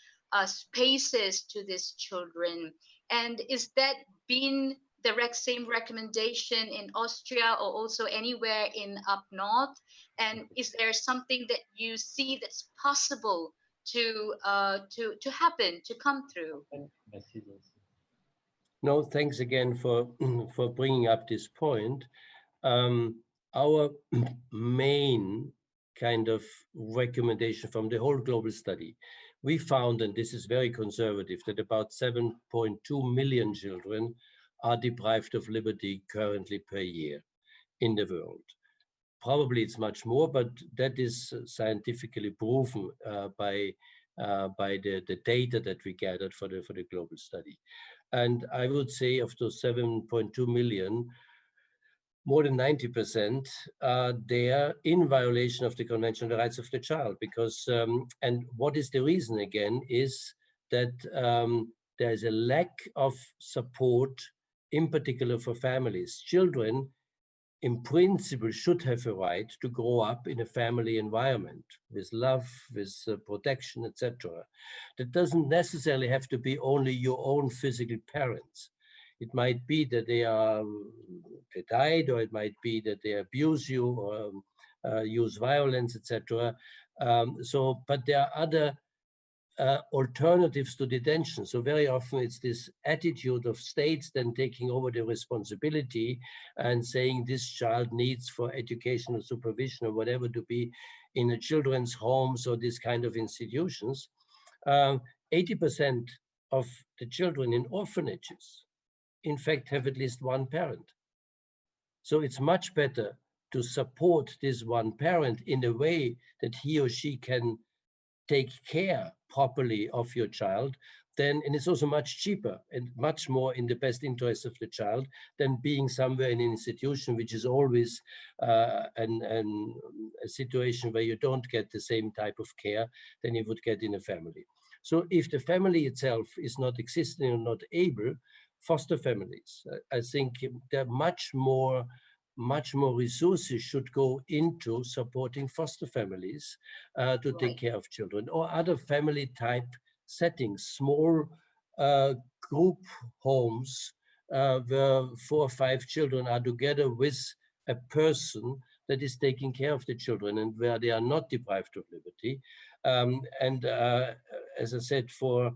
spaces to these children. And is that been the same recommendation in Austria or also anywhere in up north? And is there something that you see that's possible to happen, to come through? No, thanks again for for bringing up this point. Our main kind of recommendation from the whole global study, we found, and this is very conservative, that about 7.2 million children are deprived of liberty currently per year in the world. Probably it's much more, but that is scientifically proven by the data that we gathered for the global study. And I would say of those 7.2 million, more than 90% are there in violation of the Convention on the Rights of the Child. Because, and what is the reason again, is that there is a lack of support, in particular for families. Children, in principle, should have a right to grow up in a family environment with love, with protection, etc. That doesn't necessarily have to be only your own physical parents. It might be that they died, or it might be that they abuse you or use violence, etc. But there are other alternatives to detention. So very often it's this attitude of states then taking over the responsibility and saying this child needs for educational supervision or whatever to be in a children's homes or this kind of institutions. 80% of the children in orphanages, in fact, have at least one parent. So it's much better to support this one parent in a way that he or she can take care properly of your child, then, and it's also much cheaper and much more in the best interest of the child than being somewhere in an institution, which is always a situation where you don't get the same type of care than you would get in a family. So if the family itself is not existing or not able, foster families, I think there are much more resources should go into supporting foster families to take care of children, or other family type settings, small group homes where 4 or 5 children are together with a person that is taking care of the children and where they are not deprived of liberty. As I said, for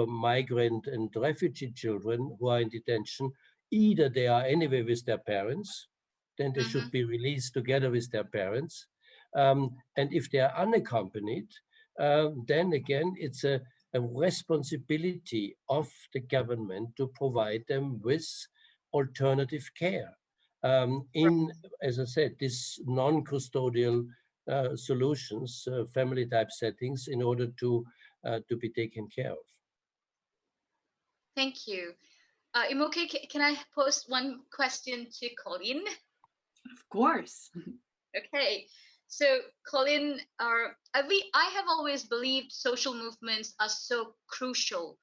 migrant and refugee children who are in detention, either they are anyway with their parents, then they should be released together with their parents. And if they are unaccompanied, then again, it's a responsibility of the government to provide them with alternative care as I said, these non-custodial solutions, family type settings, in order to be taken care of. Thank you. Imoke, can I pose one question to Colin? Of course. Okay, so Colin, I have always believed social movements are so crucial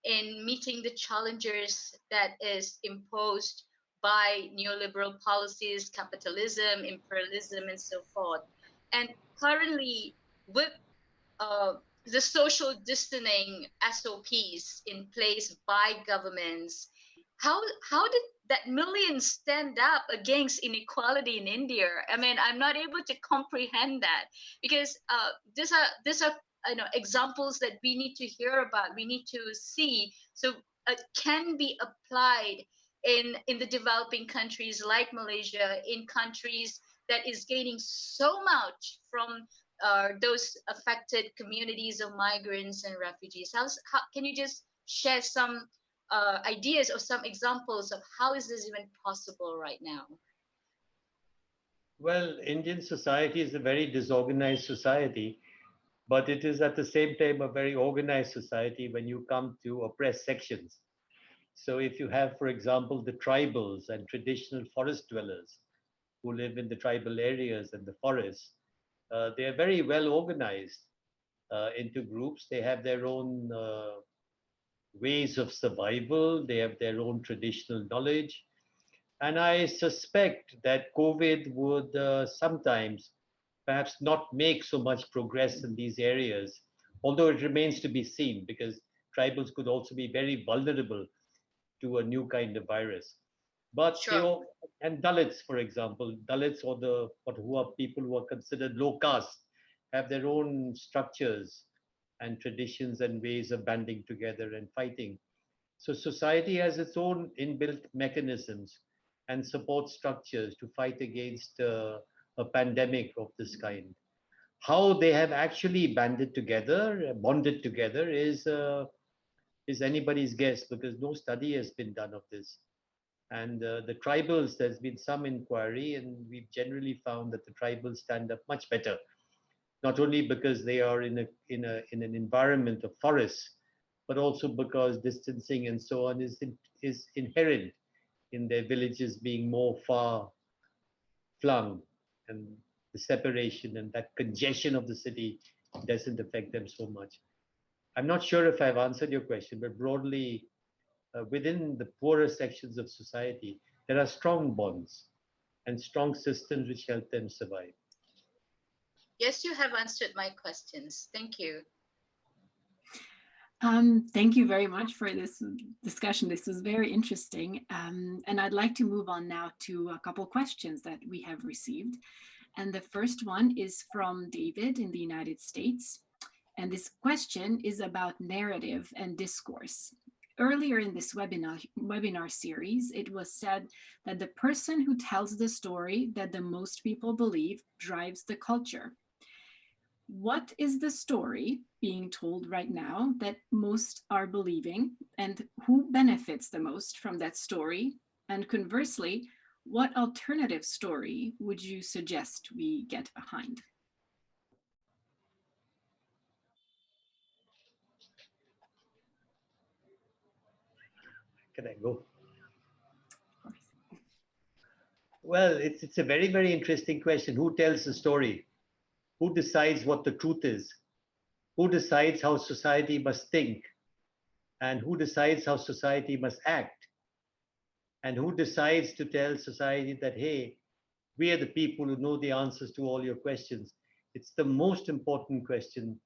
in meeting the challenges that is imposed by neoliberal policies, capitalism, imperialism, and so forth. And currently, with the social distancing SOPs in place by governments, how did that millions stand up against inequality in India? I mean, I'm not able to comprehend that, because these are examples that we need to hear about, we need to see, so it can be applied in the developing countries like Malaysia, in countries that is gaining so much from those affected communities of migrants and refugees. How can you just share some ideas or some examples of how is this even possible right now? Well, Indian society is a very disorganized society, but it is at the same time a very organized society when you come to oppressed sections. So if you have, for example, the tribals and traditional forest dwellers who live in the tribal areas and the forests, they are very well organized into groups. They have their own ways of survival, they have their own traditional knowledge. And I suspect that COVID would sometimes perhaps not make so much progress in these areas, although it remains to be seen because tribals could also be very vulnerable to a new kind of virus. But they Sure. all, and Dalits, for example, Dalits or the what who are people who are considered low caste have their own structures and traditions and ways of banding together and fighting. So society has its own inbuilt mechanisms and support structures to fight against a pandemic of this kind. How they have actually bonded together is anybody's guess because no study has been done of this. And the tribals, there's been some inquiry, and we've generally found that the tribals stand up much better. Not only because they are in an environment of forests, but also because distancing and so on is inherent in their villages being more far flung, and the separation and that congestion of the city doesn't affect them so much. I'm not sure if I've answered your question, but broadly, within the poorer sections of society, there are strong bonds and strong systems which help them survive. Yes, you have answered my questions. Thank you. Thank you very much for this discussion. This was very interesting. And I'd like to move on now to a couple questions that we have received. And the first one is from David in the United States. And this question is about narrative and discourse. Earlier in this webinar series, it was said that the person who tells the story that the most people believe drives the culture. What is the story being told right now that most are believing, and who benefits the most from that story? And conversely, what alternative story would you suggest we get behind? Can I go? Well, it's a very, very interesting question. Who tells the story? Who decides what the truth is? Who decides how society must think? And who decides how society must act? And who decides to tell society that, hey, we are the people who know the answers to all your questions? It's the most important question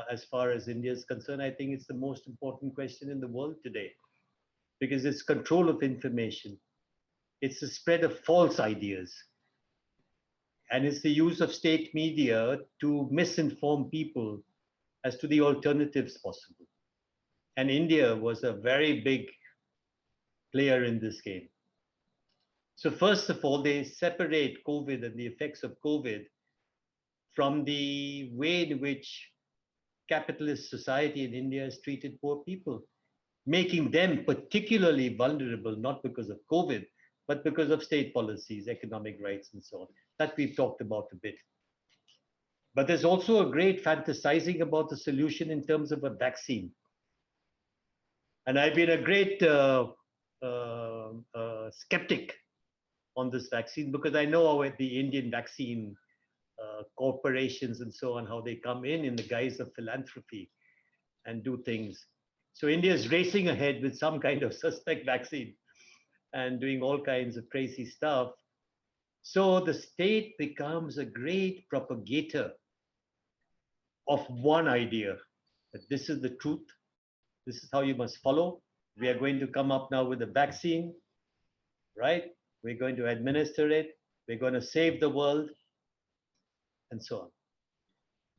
as far as India is concerned. I think it's the most important question in the world today because it's control of information. It's the spread of false ideas. And it's the use of state media to misinform people as to the alternatives possible. And India was a very big player in this game. So first of all, they separate COVID and the effects of COVID from the way in which capitalist society in India has treated poor people, making them particularly vulnerable, not because of COVID, but because of state policies, economic rights, and so on. That we've talked about a bit. But there's also a great fantasizing about the solution in terms of a vaccine. And I've been a great skeptic on this vaccine because I know how the Indian vaccine corporations and so on, how they come in the guise of philanthropy and do things. So India is racing ahead with some kind of suspect vaccine and doing all kinds of crazy stuff. So the state becomes a great propagator of one idea, that this is the truth, this is how you must follow. We are going to come up now with a vaccine, right? We're going to administer it. We're going to save the world, and so on.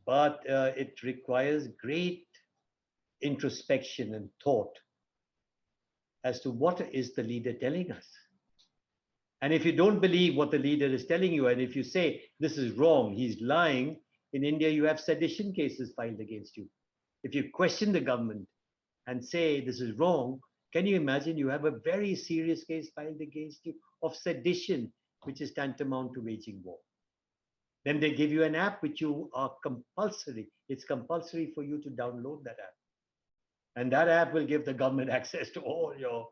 But it requires great introspection and thought as to what is the leader telling us. And if you don't believe what the leader is telling you, and if you say this is wrong, he's lying, in India you have sedition cases filed against you. If you question the government and say this is wrong, can you imagine you have a very serious case filed against you of sedition, which is tantamount to waging war. Then they give you an app which you are compulsory. It's compulsory for you to download that app. And that app will give the government access to all your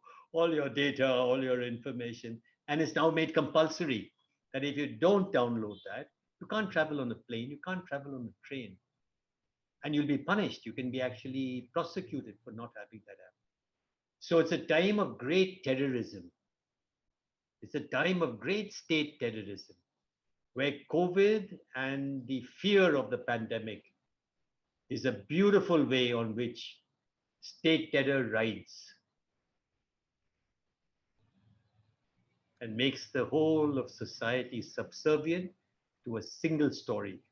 data, all your information. And it's now made compulsory that if you don't download that, you can't travel on a plane, you can't travel on a train. And you'll be punished. You can be actually prosecuted for not having that app. So it's a time of great terrorism. It's a time of great state terrorism, where COVID and the fear of the pandemic is a beautiful way on which state terror rides and makes the whole of society subservient to a single story.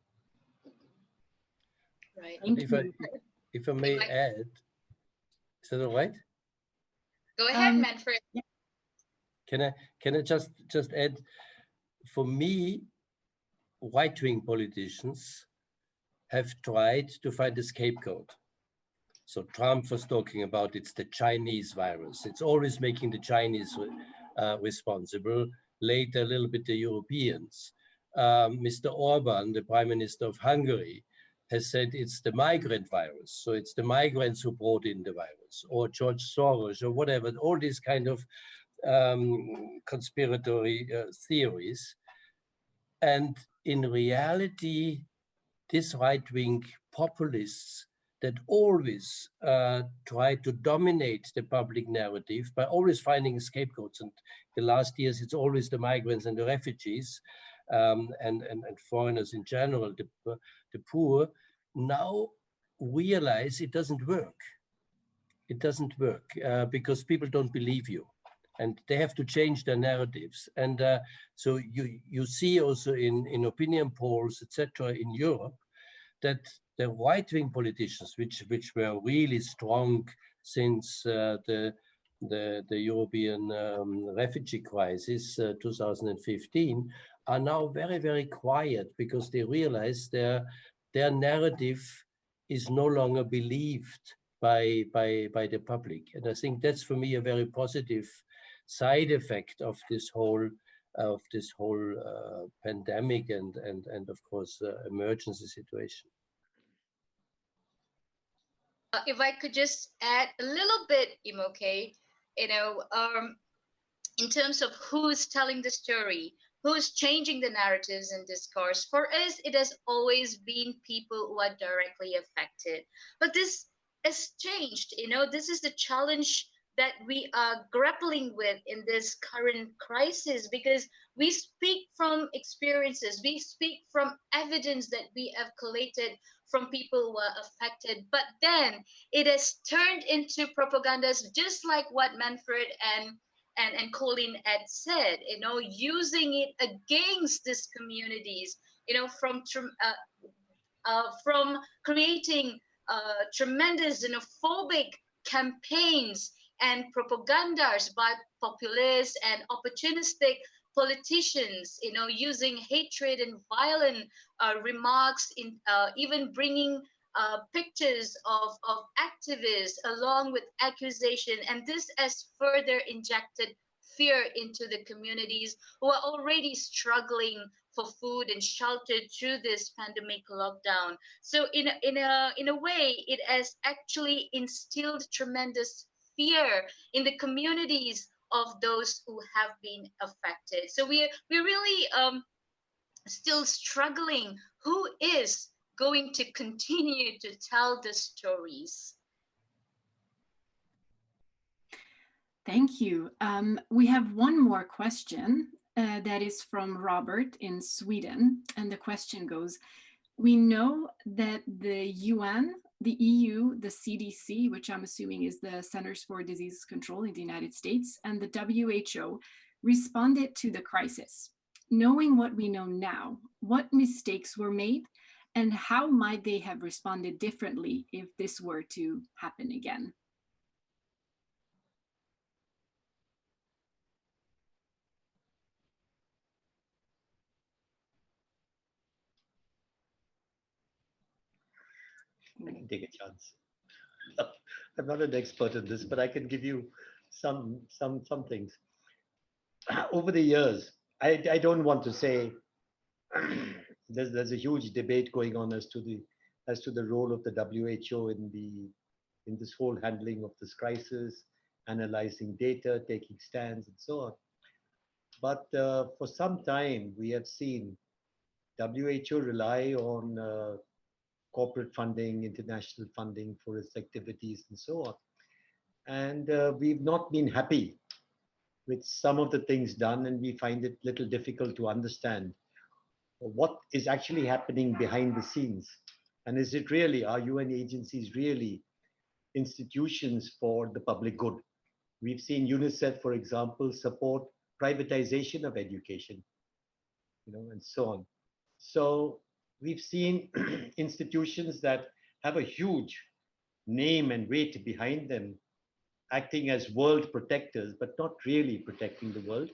Right. If I may add, is that all right? Go ahead, Manfred. Yeah. Can I just add, for me, right-wing politicians have tried to find a scapegoat. So Trump was talking about it's the Chinese virus. It's always making the Chinese responsible. Later, a little bit the Europeans. Mr. Orban, the Prime Minister of Hungary, has said it's the migrant virus. So it's the migrants who brought in the virus, or George Soros, or whatever, all these kind of conspiratory theories. And in reality, these right-wing populists that always try to dominate the public narrative by always finding scapegoats. And the last years, it's always the migrants and the refugees and foreigners in general, the poor, now realize it doesn't work. It doesn't work because people don't believe you. And they have to change their narratives. And so you see also in opinion polls, etc., in Europe, that the right-wing politicians, which were really strong since the European refugee crisis, 2015, are now very, very quiet because they realize their narrative is no longer believed by the public. And I think that's, for me, a very positive side effect of this whole pandemic and of course emergency situation. If I could just add a little bit, Imoke, in terms of who's telling the story, who's changing the narratives and discourse. For us, it has always been people who are directly affected. But this has changed. This is the challenge that we are grappling with in this current crisis, because we speak from experiences, we speak from evidence that we have collated from people who are affected, but then it has turned into propagandas, just like what Manfred and Colin had said, using it against these communities, from creating tremendous xenophobic campaigns and propagandas by populists and opportunistic politicians, using hatred and violent remarks, even bringing pictures of activists along with accusation. And this has further injected fear into the communities who are already struggling for food and shelter through this pandemic lockdown. So in a way, it has actually instilled tremendous fear in the communities of those who have been affected. So we're really still struggling. Who is going to continue to tell the stories? Thank you. We have one more question that is from Robert in Sweden. And the question goes, we know that the UN, the EU, the CDC, which I'm assuming is the Centers for Disease Control in the United States, and the WHO responded to the crisis. Knowing what we know now, what mistakes were made and how might they have responded differently if this were to happen again? I can take a chance. I'm not an expert in this, but I can give you some things. Over the years, I don't want to say there's a huge debate going on as to the role of the WHO in this whole handling of this crisis, analyzing data, taking stands, and so on. But for some time, we have seen WHO rely on corporate funding, international funding for its activities, and so on. And we've not been happy with some of the things done, and we find it a little difficult to understand what is actually happening behind the scenes. And is it really, are UN agencies really institutions for the public good? We've seen UNICEF, for example, support privatization of education, and so on. So we've seen institutions that have a huge name and weight behind them, acting as world protectors, but not really protecting the world.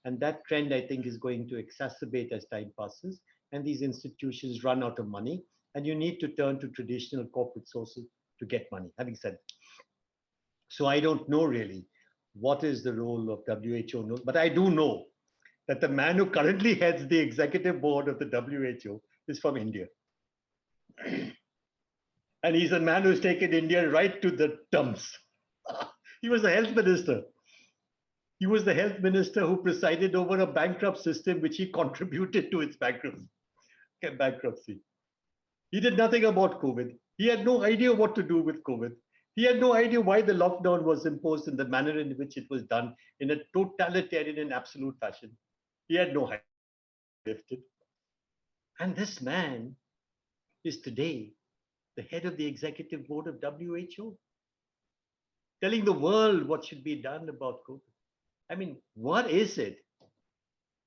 And that trend, I think, is going to exacerbate as time passes, and these institutions run out of money, and you need to turn to traditional corporate sources to get money. Having said that, so I don't know really what is the role of WHO, but I do know that the man who currently heads the executive board of the WHO is from India. And he's a man who's taken India right to the dumps. He was the health minister. He was the health minister who presided over a bankrupt system which he contributed to its bankruptcy. He did nothing about COVID. He had no idea what to do with COVID. He had no idea why the lockdown was imposed in the manner in which it was done, in a totalitarian and absolute fashion. He had no idea. And this man is today the head of the executive board of WHO, telling the world what should be done about COVID. I mean, what is it?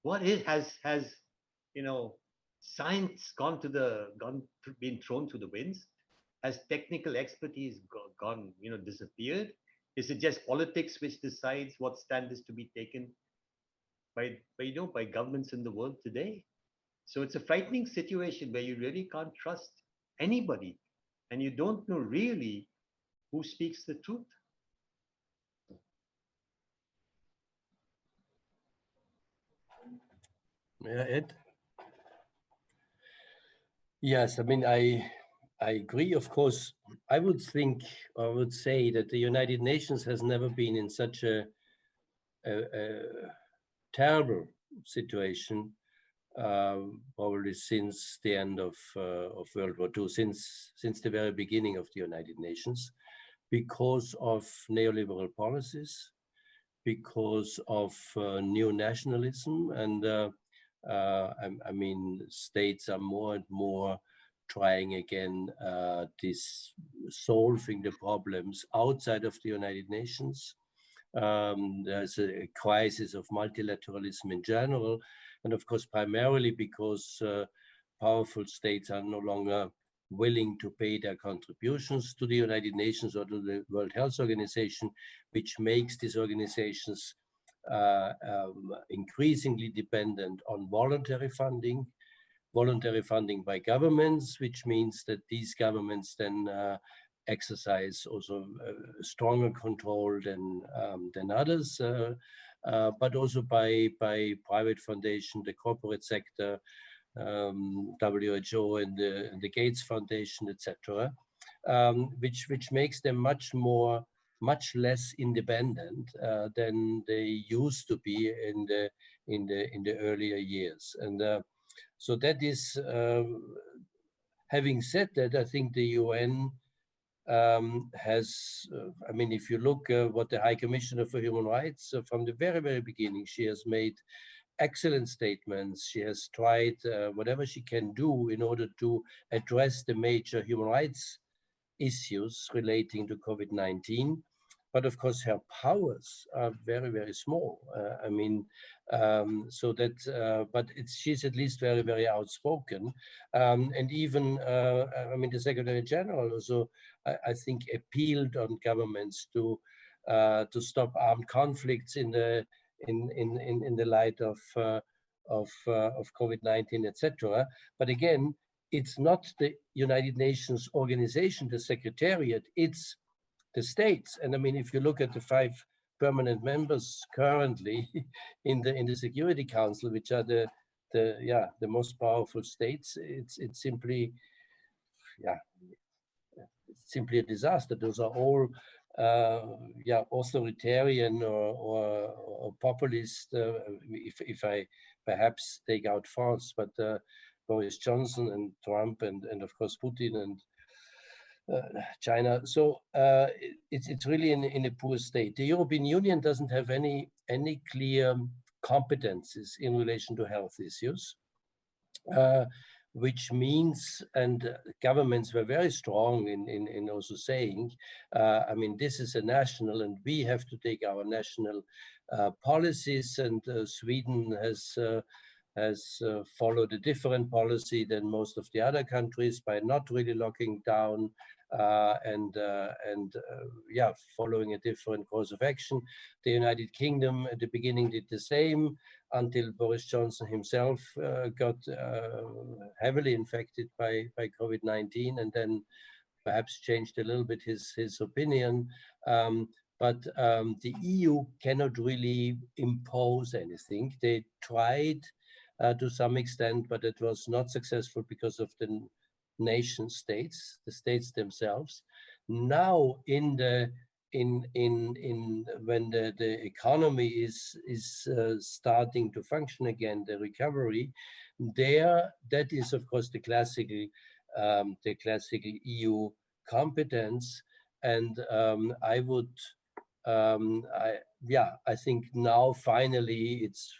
What is has science been thrown to the winds? Has technical expertise gone disappeared? Is it just politics which decides what stand is to be taken by governments in the world today? So it's a frightening situation where you really can't trust anybody, and you don't know really who speaks the truth. Yeah, Ed? Yes, I mean, I agree, of course. I would say that the United Nations has never been in such a terrible situation, probably since the end of World War II, since the very beginning of the United Nations, because of neoliberal policies, because of neo-nationalism, and I mean, states are more and more trying again solving the problems outside of the United Nations. There's a crisis of multilateralism in general, and of course, primarily because powerful states are no longer willing to pay their contributions to the United Nations or to the World Health Organization, which makes these organizations increasingly dependent on voluntary funding by governments, which means that these governments then exercise also stronger control than others, but also by private foundation, the corporate sector, WHO and the Gates Foundation, etc., which makes them much less independent than they used to be in the earlier years. And so that is, having said that, I think the UN has, I mean, if you look what the High Commissioner for Human Rights, from the very, very beginning, she has made excellent statements. She has tried whatever she can do in order to address the major human rights issues relating to COVID-19. But of course, her powers are very, very small. I mean, so that, but she's at least very, very outspoken. And even, I mean, the Secretary General also, I think, appealed on governments to stop armed conflicts in the light of COVID-19, etc. But again, it's not the United Nations organization, the Secretariat, it's the states. And I mean, if you look at the 5 permanent members currently in the Security Council, which are the most powerful states, it's simply simply a disaster. Those are all authoritarian or populist, if I perhaps take out France, but Boris Johnson and Trump and of course Putin and China. So it's really in a poor state. The European Union doesn't have any clear competences in relation to health issues, which means, and governments were very strong in also saying, I mean, this is a national, and we have to take our national policies, and Sweden has followed a different policy than most of the other countries by not really locking down and following a different course of action. The United Kingdom at the beginning did the same until Boris Johnson himself got heavily infected by COVID-19 and then perhaps changed a little bit his opinion. But the EU cannot really impose anything. They tried to some extent, but it was not successful because of the nation states, the states themselves. Now, when the economy is starting to function again, the recovery, that is of course the classical EU competence, and I think now finally it's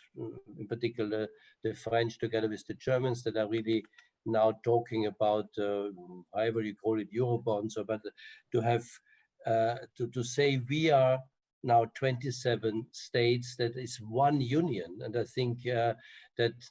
in particular the French together with the Germans that are really now talking about however you call it, Eurobonds, or but to have to say we are now 27 states, that is one union, and I think that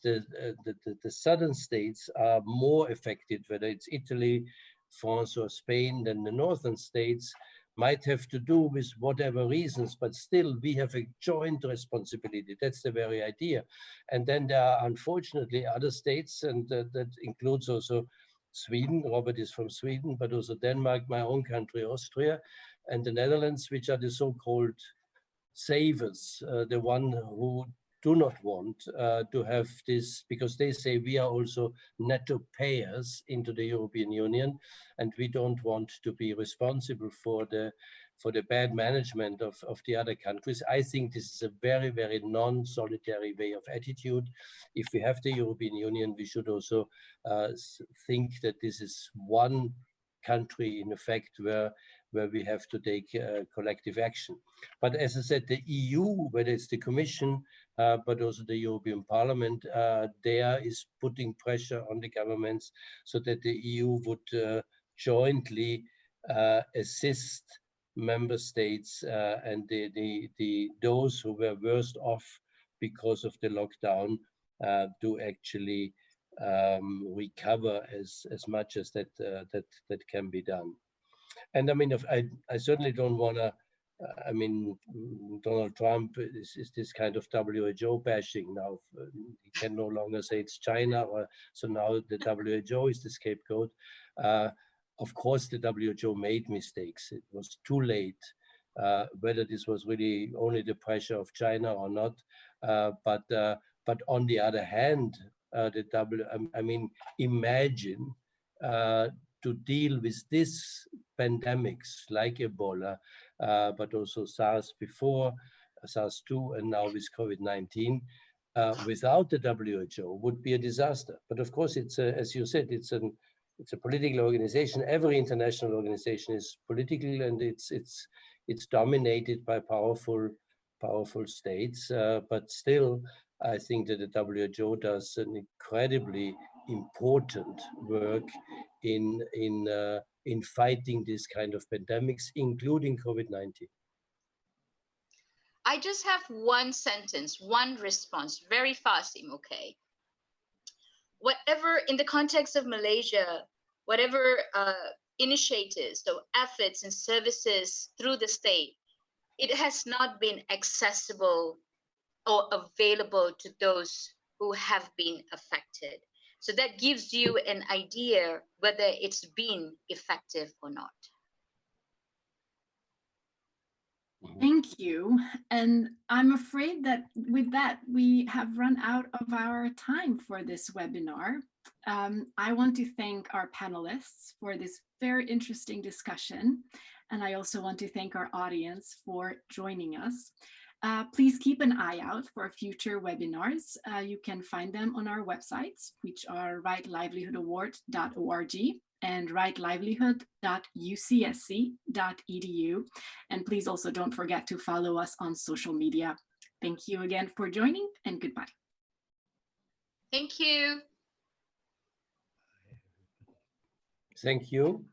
the southern states are more affected, whether it's Italy, France, or Spain, than the northern states. Might have to do with whatever reasons, but still we have a joint responsibility. That's the very idea. And then there are unfortunately other states, and that includes also Sweden. Robert is from Sweden, but also Denmark, my own country, Austria, and the Netherlands, which are the so-called savers, the one who do not want to have this, because they say we are also netto payers into the European Union, and we don't want to be responsible for the bad management of the other countries. I think this is a very, very non-solitary way of attitude. If we have the European Union, we should also think that this is one country, in effect, where we have to take collective action. But as I said, the EU, whether it's the Commission, but also the European Parliament, there is putting pressure on the governments so that the EU would jointly assist member states and those who were worst off because of the lockdown to actually recover as much as that can be done. And I mean, I certainly don't want to, I mean, Donald Trump is this kind of WHO bashing now. He can no longer say it's China, so now the WHO is the scapegoat. Of course, the WHO made mistakes. It was too late, whether this was really only the pressure of China or not. But on the other hand, I mean, imagine to deal with this pandemics like Ebola, but also SARS before, SARS-2, and now with COVID-19, without the WHO would be a disaster. But of course, it's as you said, it's a political organization. Every international organization is political, and it's dominated by powerful states. But still, I think that the WHO does an incredibly important work in fighting this kind of pandemics, including COVID-19. I just have one sentence, one response, very fast, okay? Whatever, in the context of Malaysia, whatever initiatives, so efforts and services through the state, it has not been accessible or available to those who have been affected. So that gives you an idea whether it's been effective or not. Thank you. And I'm afraid that with that, we have run out of our time for this webinar. I want to thank our panelists for this very interesting discussion. And I also want to thank our audience for joining us. Please keep an eye out for future webinars. You can find them on our websites, which are rightlivelihoodaward.org and rightlivelihood.ucsc.edu. And please also don't forget to follow us on social media. Thank you again for joining, and goodbye. Thank you. Thank you.